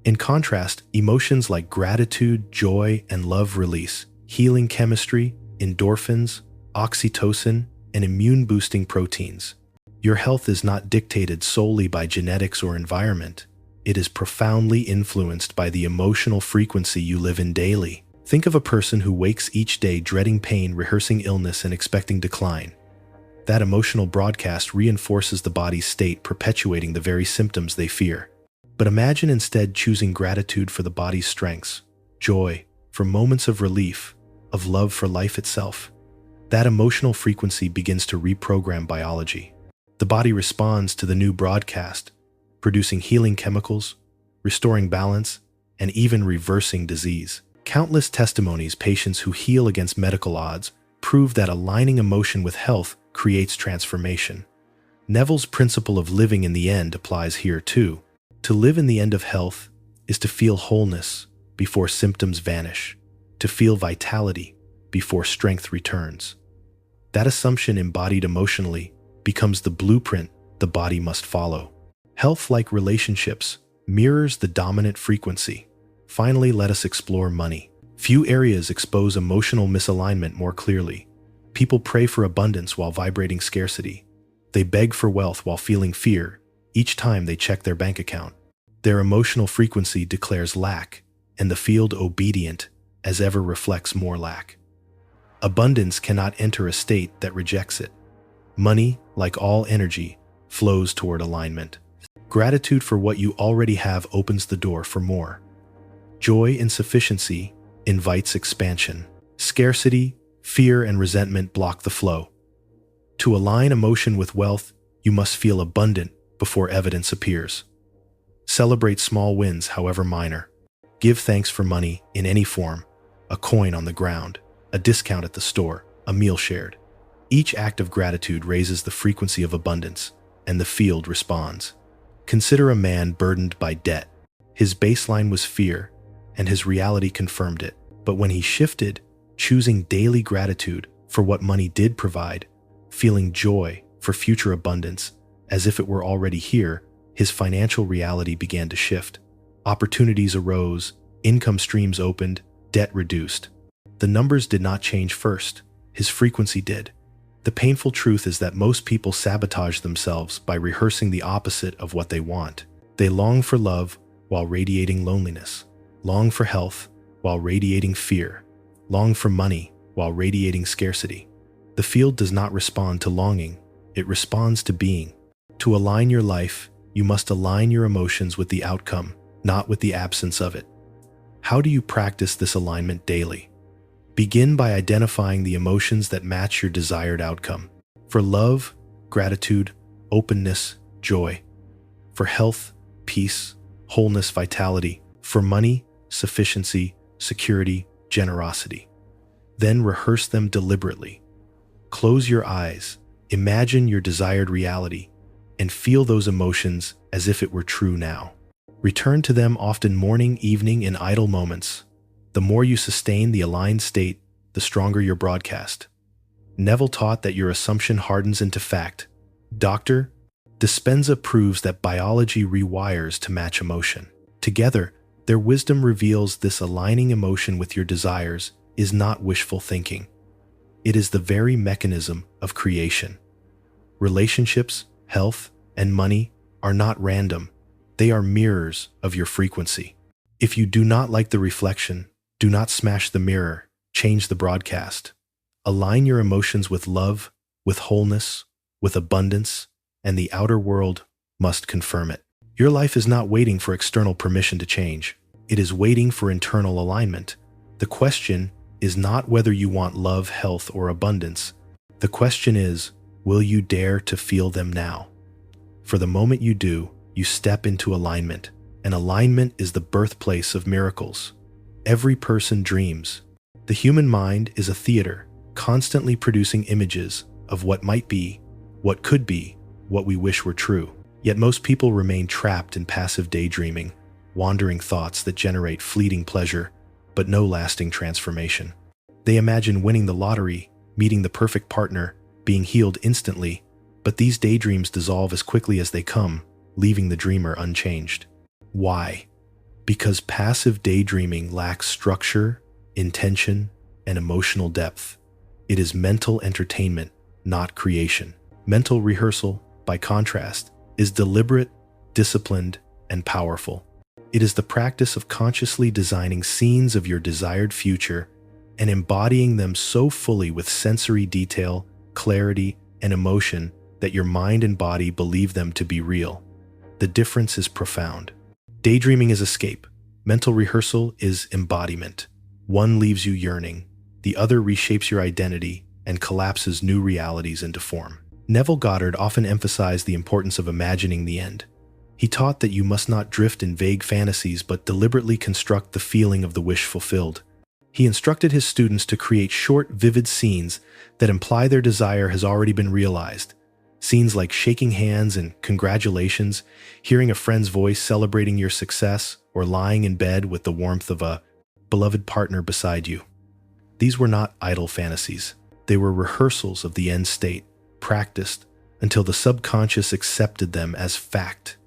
In contrast, emotions like gratitude, joy, and love release healing chemistry, endorphins, oxytocin, and immune-boosting proteins. Your health is not dictated solely by genetics or environment. It is profoundly influenced by the emotional frequency you live in daily. Think of a person who wakes each day dreading pain, rehearsing illness, and expecting decline. That emotional broadcast reinforces the body's state, perpetuating the very symptoms they fear. But imagine instead choosing gratitude for the body's strengths, joy for moments of relief, of love for life itself. That emotional frequency begins to reprogram biology. The body responds to the new broadcast, producing healing chemicals, restoring balance, and even reversing disease. Countless testimonies, patients who heal against medical odds, prove that aligning emotion with health creates transformation. Neville's principle of living in the end applies here too. To live in the end of health is to feel wholeness before symptoms vanish, to feel vitality before strength returns. That assumption, embodied emotionally, becomes the blueprint the body must follow. Health, like relationships, mirrors the dominant frequency. Finally, let us explore money. Few areas expose emotional misalignment more clearly. People pray for abundance while vibrating scarcity. They beg for wealth while feeling fear each time they check their bank account. Their emotional frequency declares lack, and the field, obedient as ever, reflects more lack. Abundance cannot enter a state that rejects it. Money, like all energy, flows toward alignment. Gratitude for what you already have opens the door for more. Joy in sufficiency invites expansion. Scarcity, fear, and resentment block the flow. To align emotion with wealth, you must feel abundant before evidence appears. Celebrate small wins, however minor. Give thanks for money in any form: a coin on the ground, a discount at the store, a meal shared. Each act of gratitude raises the frequency of abundance, and the field responds. Consider a man burdened by debt. His baseline was fear, and his reality confirmed it. But when he shifted, choosing daily gratitude for what money did provide, feeling joy for future abundance as if it were already here, his financial reality began to shift. Opportunities arose, income streams opened, debt reduced. The numbers did not change first, his frequency did. The painful truth is that most people sabotage themselves by rehearsing the opposite of what they want. They long for love while radiating loneliness, long for health while radiating fear, long for money while radiating scarcity. The field does not respond to longing, it responds to being. To align your life, you must align your emotions with the outcome, not with the absence of it. How do you practice this alignment daily? Begin by identifying the emotions that match your desired outcome. For love, gratitude, openness, joy. For health, peace, wholeness, vitality. For money, sufficiency, security, generosity. Then rehearse them deliberately. Close your eyes, imagine your desired reality, and feel those emotions as if it were true now. Return to them often, morning, evening, in idle moments. The more you sustain the aligned state, the stronger your broadcast. Neville taught that your assumption hardens into fact. Dr. Dispenza proves that biology rewires to match emotion. Together, their wisdom reveals this: aligning emotion with your desires is not wishful thinking. It is the very mechanism of creation. Relationships, health, and money are not random. They are mirrors of your frequency. If you do not like the reflection, do not smash the mirror, change the broadcast. Align your emotions with love, with wholeness, with abundance, and the outer world must confirm it. Your life is not waiting for external permission to change. It is waiting for internal alignment. The question is not whether you want love, health, or abundance. The question is, will you dare to feel them now? For the moment you do, you step into alignment, and alignment is the birthplace of miracles. Every person dreams. The human mind is a theater, constantly producing images of what might be, what could be, what we wish were true. Yet most people remain trapped in passive daydreaming, wandering thoughts that generate fleeting pleasure, but no lasting transformation. They imagine winning the lottery, meeting the perfect partner, being healed instantly, but these daydreams dissolve as quickly as they come, leaving the dreamer unchanged. Why? Because passive daydreaming lacks structure, intention, and emotional depth. It is mental entertainment, not creation. Mental rehearsal, by contrast, is deliberate, disciplined, and powerful. It is the practice of consciously designing scenes of your desired future and embodying them so fully with sensory detail, clarity, and emotion that your mind and body believe them to be real. The difference is profound. Daydreaming is escape. Mental rehearsal is embodiment. One leaves you yearning. The other reshapes your identity and collapses new realities into form. Neville Goddard often emphasized the importance of imagining the end. He taught that you must not drift in vague fantasies but deliberately construct the feeling of the wish fulfilled. He instructed his students to create short, vivid scenes that imply their desire has already been realized. Scenes like shaking hands and congratulations, hearing a friend's voice celebrating your success, or lying in bed with the warmth of a beloved partner beside you. These were not idle fantasies. They were rehearsals of the end state, practiced until the subconscious accepted them as fact.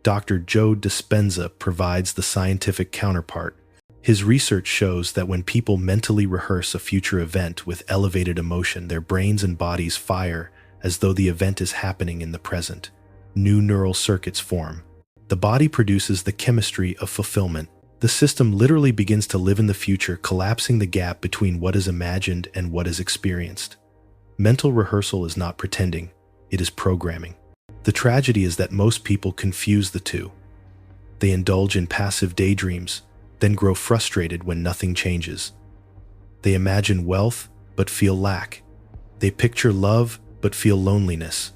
Dr. Joe Dispenza provides the scientific counterpart. His research shows that when people mentally rehearse a future event with elevated emotion, their brains and bodies fire as though the event is happening in the present. New neural circuits form. The body produces the chemistry of fulfillment. The system literally begins to live in the future, collapsing the gap between what is imagined and what is experienced. Mental rehearsal is not pretending, it is programming. The tragedy is that most people confuse the two. They indulge in passive daydreams, then grow frustrated when nothing changes. They imagine wealth, but feel lack. They picture love, but feel loneliness.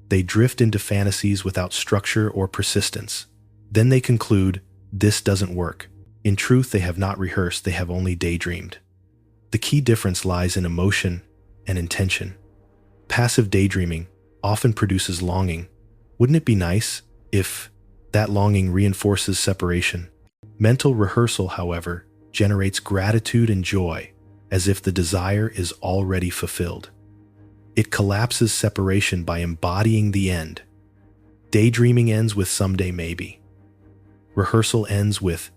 They drift into fantasies without structure or persistence. Then they conclude, this doesn't work. In truth, they have not rehearsed, they have only daydreamed. The key difference lies in emotion and intention. Passive daydreaming often produces longing. Wouldn't it be nice if that longing reinforces separation? Mental rehearsal, however, generates gratitude and joy, as if the desire is already fulfilled. It collapses separation by embodying the end. Daydreaming ends with someday maybe. Rehearsal ends with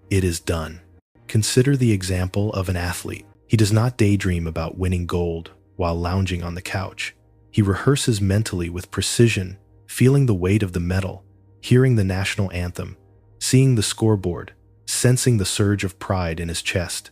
it is done. Consider the example of an athlete. He does not daydream about winning gold while lounging on the couch. He rehearses mentally with precision, feeling the weight of the medal, hearing the national anthem, seeing the scoreboard, sensing the surge of pride in his chest.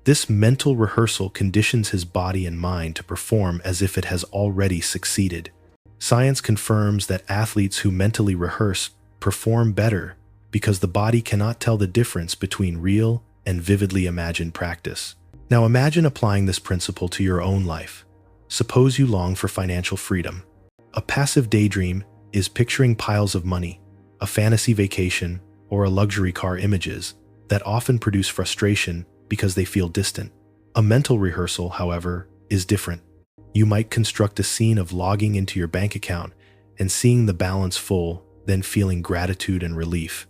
This mental rehearsal conditions his body and mind to perform as if it has already succeeded. Science confirms that athletes who mentally rehearse perform better because the body cannot tell the difference between real and vividly imagined practice. Now imagine applying this principle to your own life. Suppose you long for financial freedom. A passive daydream is picturing piles of money, a fantasy vacation, or a luxury car images that often produce frustration because they feel distant. A mental rehearsal, however, is different. You might construct a scene of logging into your bank account and seeing the balance full, then feeling gratitude and relief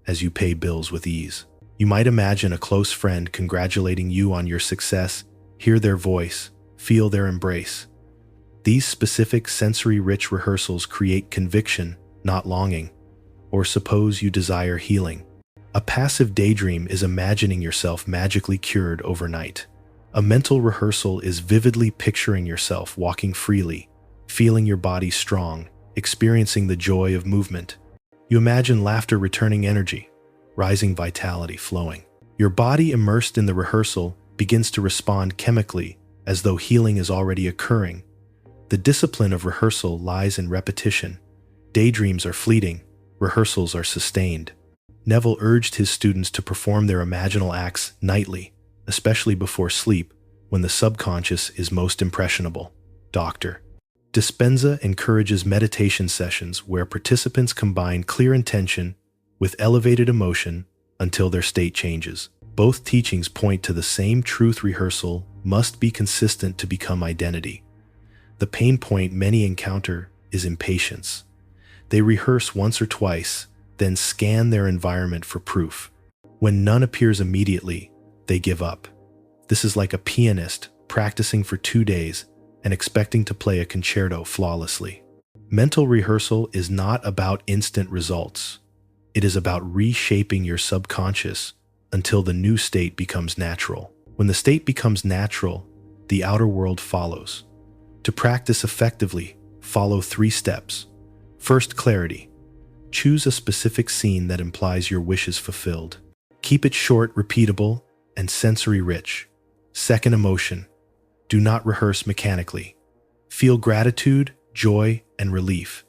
as you pay bills with ease. You might imagine a close friend congratulating you on your success, hear their voice, feel their embrace. These specific sensory-rich rehearsals create conviction, not longing. Or suppose you desire healing. A passive daydream is imagining yourself magically cured overnight. A mental rehearsal is vividly picturing yourself walking freely, feeling your body strong, experiencing the joy of movement. You imagine laughter returning energy, rising vitality flowing. Your body immersed in the rehearsal begins to respond chemically as though healing is already occurring. The discipline of rehearsal lies in repetition. Daydreams are fleeting, rehearsals are sustained. Neville urged his students to perform their imaginal acts nightly, especially before sleep, when the subconscious is most impressionable. Dr. Dispenza encourages meditation sessions where participants combine clear intention with elevated emotion until their state changes. Both teachings point to the same truth: rehearsal must be consistent to become identity. The pain point many encounter is impatience. They rehearse once or twice, then scan their environment for proof. When none appears immediately, they give up. This is like a pianist practicing for 2 days and expecting to play a concerto flawlessly. Mental rehearsal is not about instant results. It is about reshaping your subconscious until the new state becomes natural. When the state becomes natural, the outer world follows. To practice effectively, follow 3 steps. First, clarity. Choose a specific scene that implies your wish is fulfilled. Keep it short, repeatable, and sensory-rich. Second, emotion. Do not rehearse mechanically. Feel gratitude, joy, and relief,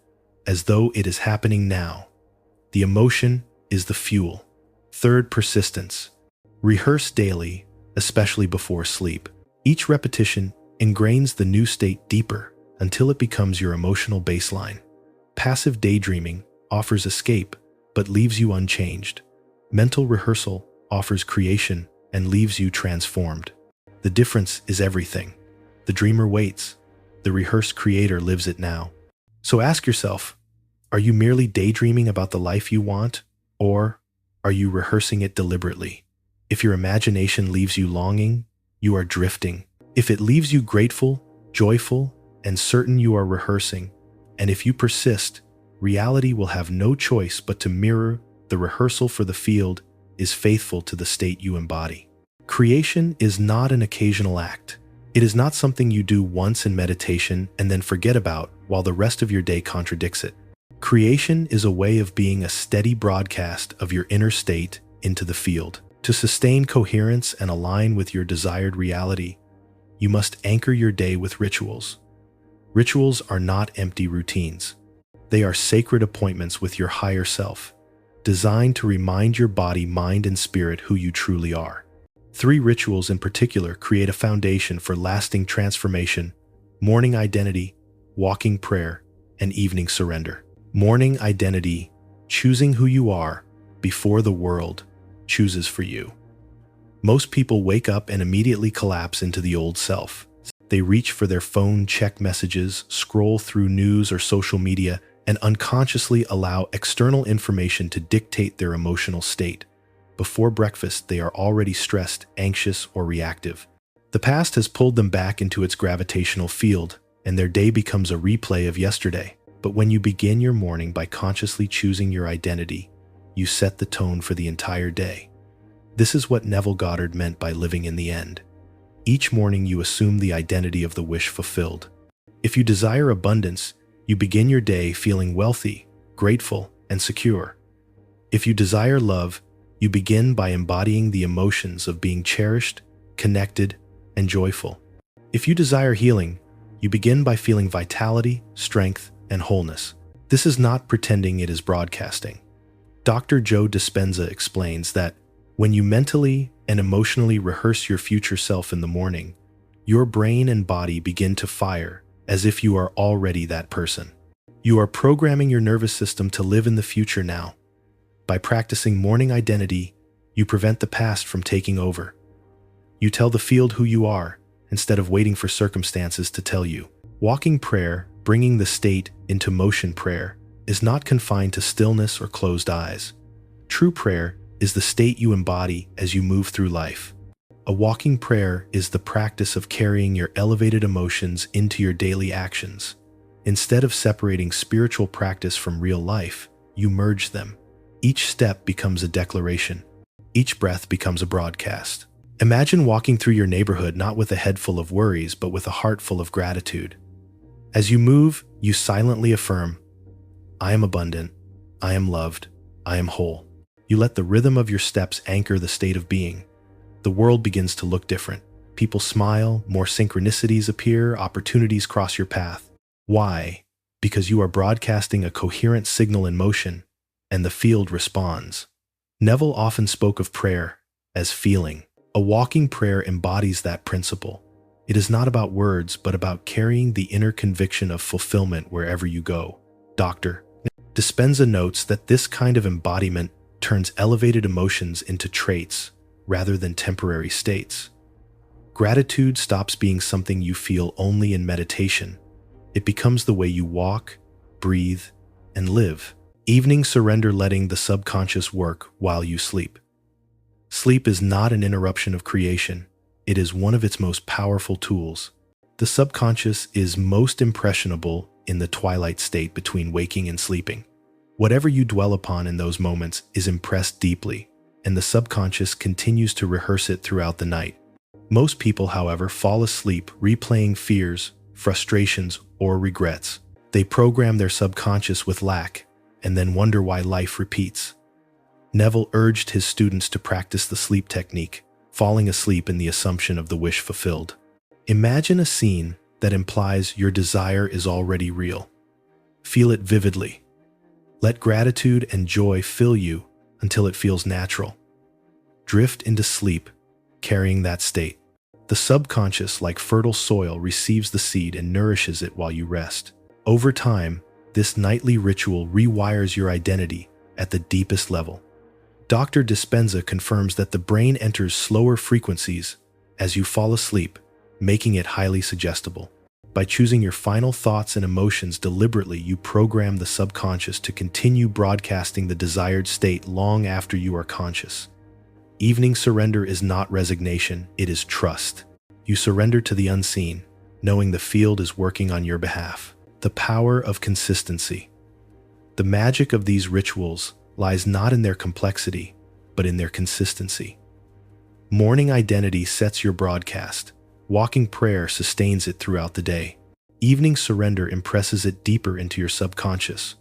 as though it is happening now. The emotion is the fuel. Third, persistence. Rehearse daily, especially before sleep. Each repetition ingrains the new state deeper until it becomes your emotional baseline. Passive daydreaming offers escape but leaves you unchanged. Mental rehearsal offers creation and leaves you transformed. The difference is everything. The dreamer waits. The rehearsed creator lives it now. So ask yourself, are you merely daydreaming about the life you want, or are you rehearsing it deliberately? If your imagination leaves you longing, you are drifting. If it leaves you grateful, joyful, and certain, you are rehearsing. And if you persist, reality will have no choice but to mirror the rehearsal, for the field is faithful to the state you embody. Creation is not an occasional act. It is not something you do once in meditation and then forget about while the rest of your day contradicts it. Creation is a way of being, a steady broadcast of your inner state into the field. To sustain coherence and align with your desired reality, you must anchor your day with rituals. Rituals are not empty routines. They are sacred appointments with your higher self, designed to remind your body, mind, and spirit who you truly are. 3 rituals in particular create a foundation for lasting transformation: morning identity, walking prayer, and evening surrender. Morning identity, choosing who you are before the world chooses for you. Most people wake up and immediately collapse into the old self. They reach for their phone, check messages, scroll through news or social media, and unconsciously allow external information to dictate their emotional state. Before breakfast, they are already stressed, anxious, or reactive. The past has pulled them back into its gravitational field, and their day becomes a replay of yesterday. But when you begin your morning by consciously choosing your identity, you set the tone for the entire day. This is what Neville Goddard meant by living in the end. Each morning you assume the identity of the wish fulfilled. If you desire abundance, you begin your day feeling wealthy, grateful, and secure. If you desire love, you begin by embodying the emotions of being cherished, connected, and joyful. If you desire healing, you begin by feeling vitality, strength, and wholeness. This is not pretending, it is broadcasting. Dr. Joe Dispenza explains that when you mentally and emotionally rehearse your future self in the morning, your brain and body begin to fire as if you are already that person. You are programming your nervous system to live in the future now. By practicing morning identity, you prevent the past from taking over. You tell the field who you are instead of waiting for circumstances to tell you. Walking prayer, bringing the state into motion prayer, is not confined to stillness or closed eyes. True prayer is the state you embody as you move through life. A walking prayer is the practice of carrying your elevated emotions into your daily actions. Instead of separating spiritual practice from real life, you merge them. Each step becomes a declaration. Each breath becomes a broadcast. Imagine walking through your neighborhood not with a head full of worries, but with a heart full of gratitude. As you move, you silently affirm, I am abundant, I am loved, I am whole. You let the rhythm of your steps anchor the state of being. The world begins to look different. People smile, more synchronicities appear, opportunities cross your path. Why? Because you are broadcasting a coherent signal in motion, and the field responds. Neville often spoke of prayer as feeling. A walking prayer embodies that principle. It is not about words, but about carrying the inner conviction of fulfillment wherever you go. Dr. Dispenza notes that this kind of embodiment turns elevated emotions into traits rather than temporary states. Gratitude stops being something you feel only in meditation. It becomes the way you walk, breathe, and live. Evening surrender, letting the subconscious work while you sleep. Sleep is not an interruption of creation. It is one of its most powerful tools. The subconscious is most impressionable in the twilight state between waking and sleeping. Whatever you dwell upon in those moments is impressed deeply, and the subconscious continues to rehearse it throughout the night. Most people, however, fall asleep replaying fears, frustrations, or regrets. They program their subconscious with lack, and then wonder why life repeats. Neville urged his students to practice the sleep technique, falling asleep in the assumption of the wish fulfilled. Imagine a scene that implies your desire is already real. Feel it vividly. Let gratitude and joy fill you until it feels natural. Drift into sleep, carrying that state. The subconscious, like fertile soil, receives the seed and nourishes it while you rest. Over time, this nightly ritual rewires your identity at the deepest level. Dr. Dispenza confirms that the brain enters slower frequencies as you fall asleep, making it highly suggestible. By choosing your final thoughts and emotions deliberately, you program the subconscious to continue broadcasting the desired state long after you are conscious. Evening surrender is not resignation, it is trust. You surrender to the unseen, knowing the field is working on your behalf. The power of consistency. The magic of these rituals lies not in their complexity, but in their consistency. Morning identity sets your broadcast. Walking prayer sustains it throughout the day. Evening surrender impresses it deeper into your subconscious.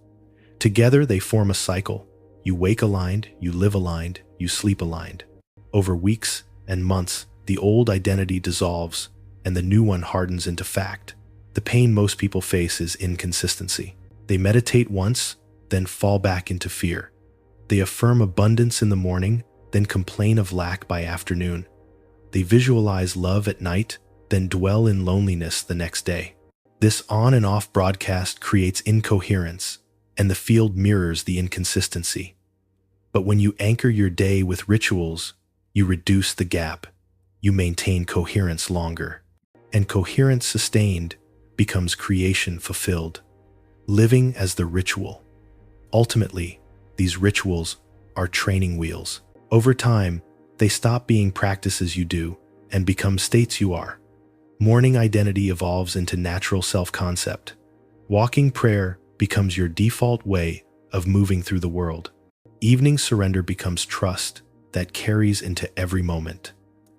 Together they form a cycle. You wake aligned, you live aligned, you sleep aligned. Over weeks and months, the old identity dissolves and the new one hardens into fact. The pain most people face is inconsistency. They meditate once, then fall back into fear. They affirm abundance in the morning, then complain of lack by afternoon. They visualize love at night, then dwell in loneliness the next day. This on and off broadcast creates incoherence, and the field mirrors the inconsistency. But when you anchor your day with rituals, you reduce the gap. You maintain coherence longer. And coherence sustained becomes creation fulfilled. Living as the ritual. Ultimately, these rituals are training wheels. Over time, they stop being practices you do and become states you are. Morning identity evolves into natural self-concept. Walking prayer becomes your default way of moving through the world. Evening surrender becomes trust that carries into every moment.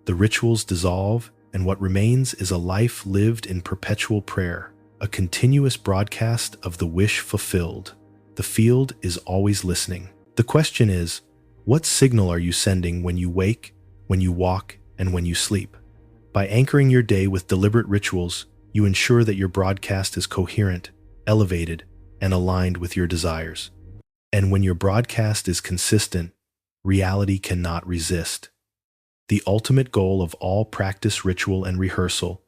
The rituals dissolve, and what remains is a life lived in perpetual prayer, a continuous broadcast of the wish fulfilled. The field is always listening. The question is, what signal are you sending when you wake, when you walk, and when you sleep? By anchoring your day with deliberate rituals, you ensure that your broadcast is coherent, elevated, and aligned with your desires. And when your broadcast is consistent, reality cannot resist. The ultimate goal of all practice, ritual, and rehearsal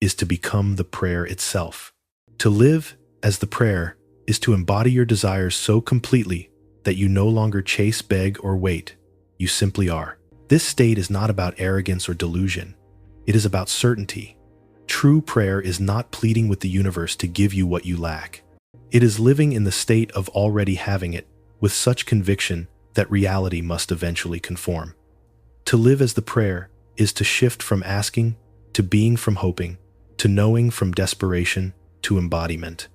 is to become the prayer itself. To live as the prayer is to embody your desires so completely that you no longer chase, beg, or wait. You simply are. This state is not about arrogance or delusion. It is about certainty. True prayer is not pleading with the universe to give you what you lack. It is living in the state of already having it, with such conviction that reality must eventually conform. To live as the prayer is to shift from asking, to being from hoping, to knowing from desperation, to embodiment.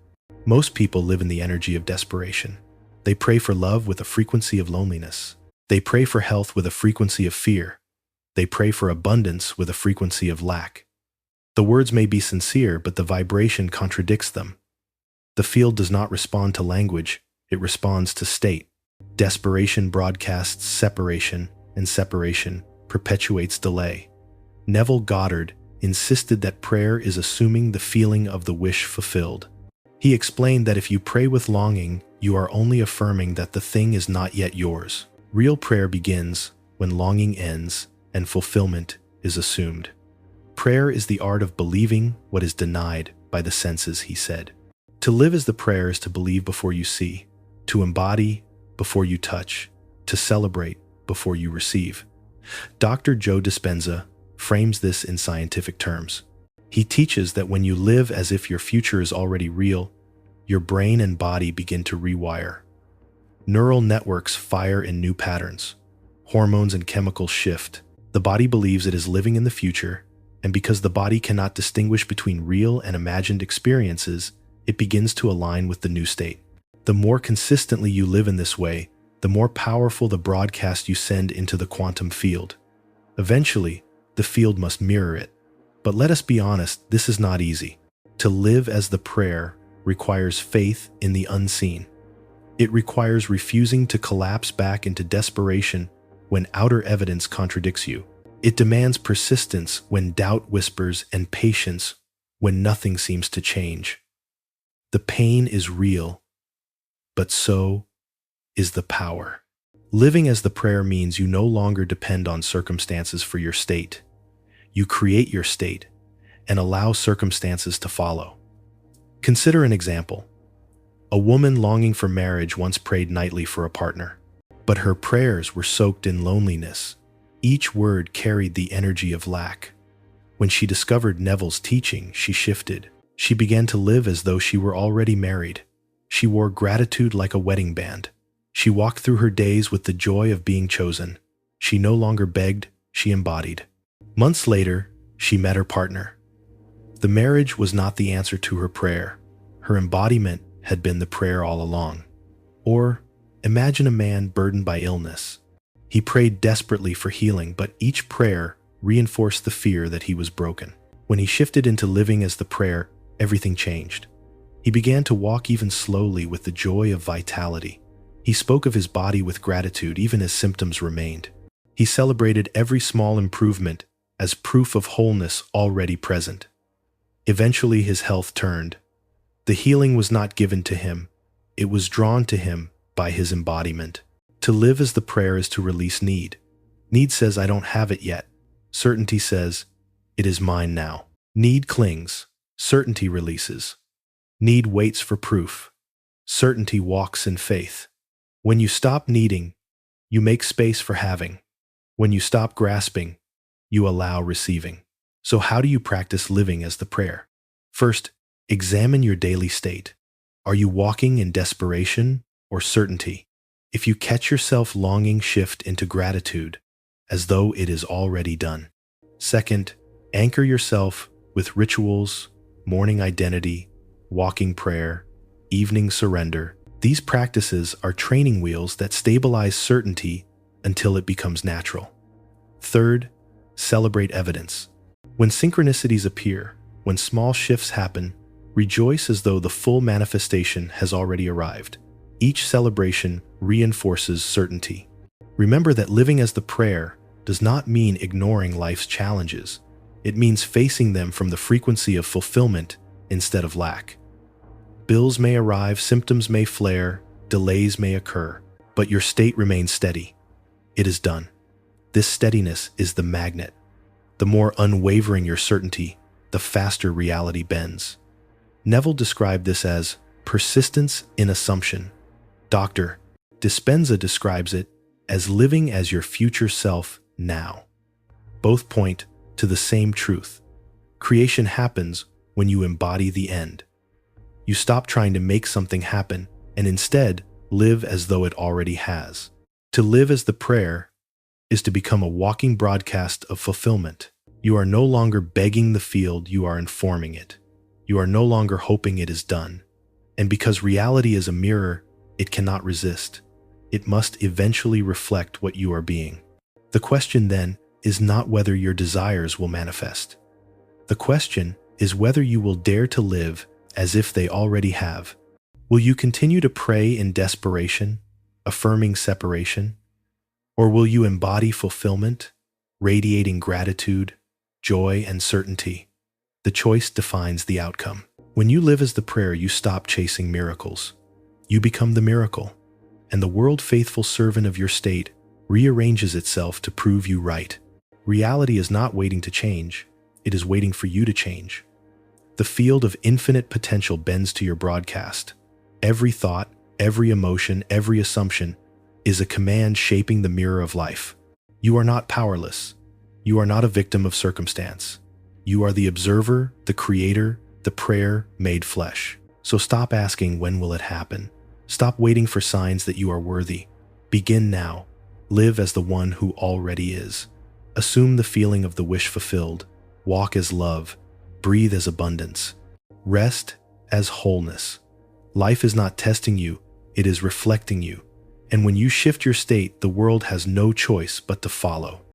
Most people live in the energy of desperation. They pray for love with a frequency of loneliness. They pray for health with a frequency of fear. They pray for abundance with a frequency of lack. The words may be sincere, but the vibration contradicts them. The field does not respond to language, it responds to state. Desperation broadcasts separation, and separation perpetuates delay. Neville Goddard insisted that prayer is assuming the feeling of the wish fulfilled. He explained that if you pray with longing, you are only affirming that the thing is not yet yours. Real prayer begins when longing ends and fulfillment is assumed. Prayer is the art of believing what is denied by the senses, he said. To live as the prayer is to believe before you see, to embody before you touch, to celebrate before you receive. Dr. Joe Dispenza frames this in scientific terms. He teaches that when you live as if your future is already real, your brain and body begin to rewire. Neural networks fire in new patterns. Hormones and chemicals shift. The body believes it is living in the future, and because the body cannot distinguish between real and imagined experiences, it begins to align with the new state. The more consistently you live in this way, the more powerful the broadcast you send into the quantum field. Eventually, the field must mirror it. But let us be honest, this is not easy. To live as the prayer requires faith in the unseen. It requires refusing to collapse back into desperation when outer evidence contradicts you. It demands persistence when doubt whispers and patience when nothing seems to change. The pain is real, but so is the power. Living as the prayer means you no longer depend on circumstances for your state. You create your state and allow circumstances to follow. Consider an example. A woman longing for marriage once prayed nightly for a partner, but her prayers were soaked in loneliness. Each word carried the energy of lack. When she discovered Neville's teaching, she shifted. She began to live as though she were already married. She wore gratitude like a wedding band. She walked through her days with the joy of being chosen. She no longer begged, she embodied. Months later, she met her partner. The marriage was not the answer to her prayer. Her embodiment had been the prayer all along. Or, imagine a man burdened by illness. He prayed desperately for healing, but each prayer reinforced the fear that he was broken. When he shifted into living as the prayer, everything changed. He began to walk even slowly with the joy of vitality. He spoke of his body with gratitude even as symptoms remained. He celebrated every small improvement as proof of wholeness already present. Eventually his health turned. The healing was not given to him. It was drawn to him by his embodiment. To live as the prayer is to release need. Need says, I don't have it yet. Certainty says, it is mine now. Need clings. Certainty releases. Need waits for proof. Certainty walks in faith. When you stop needing, you make space for having. When you stop grasping, you allow receiving. So how do you practice living as the prayer? First, examine your daily state. Are you walking in desperation or certainty? If you catch yourself longing, shift into gratitude, as though it is already done. Second, anchor yourself with rituals, morning identity, walking prayer, evening surrender. These practices are training wheels that stabilize certainty until it becomes natural. Third, celebrate evidence. When synchronicities appear, when small shifts happen, rejoice as though the full manifestation has already arrived. Each celebration reinforces certainty. Remember that living as the prayer does not mean ignoring life's challenges. It means facing them from the frequency of fulfillment instead of lack. Bills may arrive, symptoms may flare, delays may occur, but your state remains steady. It is done. This steadiness is the magnet. The more unwavering your certainty, the faster reality bends. Neville described this as persistence in assumption. Dr. Dispenza describes it as living as your future self now. Both point to the same truth. Creation happens when you embody the end. You stop trying to make something happen and instead live as though it already has. To live as the prayer is to become a walking broadcast of fulfillment. You are no longer begging the field, you are informing it. You are no longer hoping it is done. And because reality is a mirror, it cannot resist. It must eventually reflect what you are being. The question then is not whether your desires will manifest. The question is whether you will dare to live as if they already have. Will you continue to pray in desperation, affirming separation? Or will you embody fulfillment, radiating gratitude, joy, and certainty? The choice defines the outcome. When you live as the prayer, you stop chasing miracles. You become the miracle, and the world-faithful servant of your state rearranges itself to prove you right. Reality is not waiting to change, it is waiting for you to change. The field of infinite potential bends to your broadcast. Every thought, every emotion, every assumption is a command shaping the mirror of life. You are not powerless. You are not a victim of circumstance. You are the observer, the creator, the prayer made flesh. So stop asking, when will it happen? Stop waiting for signs that you are worthy. Begin now. Live as the one who already is. Assume the feeling of the wish fulfilled. Walk as love. Breathe as abundance. Rest as wholeness. Life is not testing you, it is reflecting you. And when you shift your state, the world has no choice but to follow.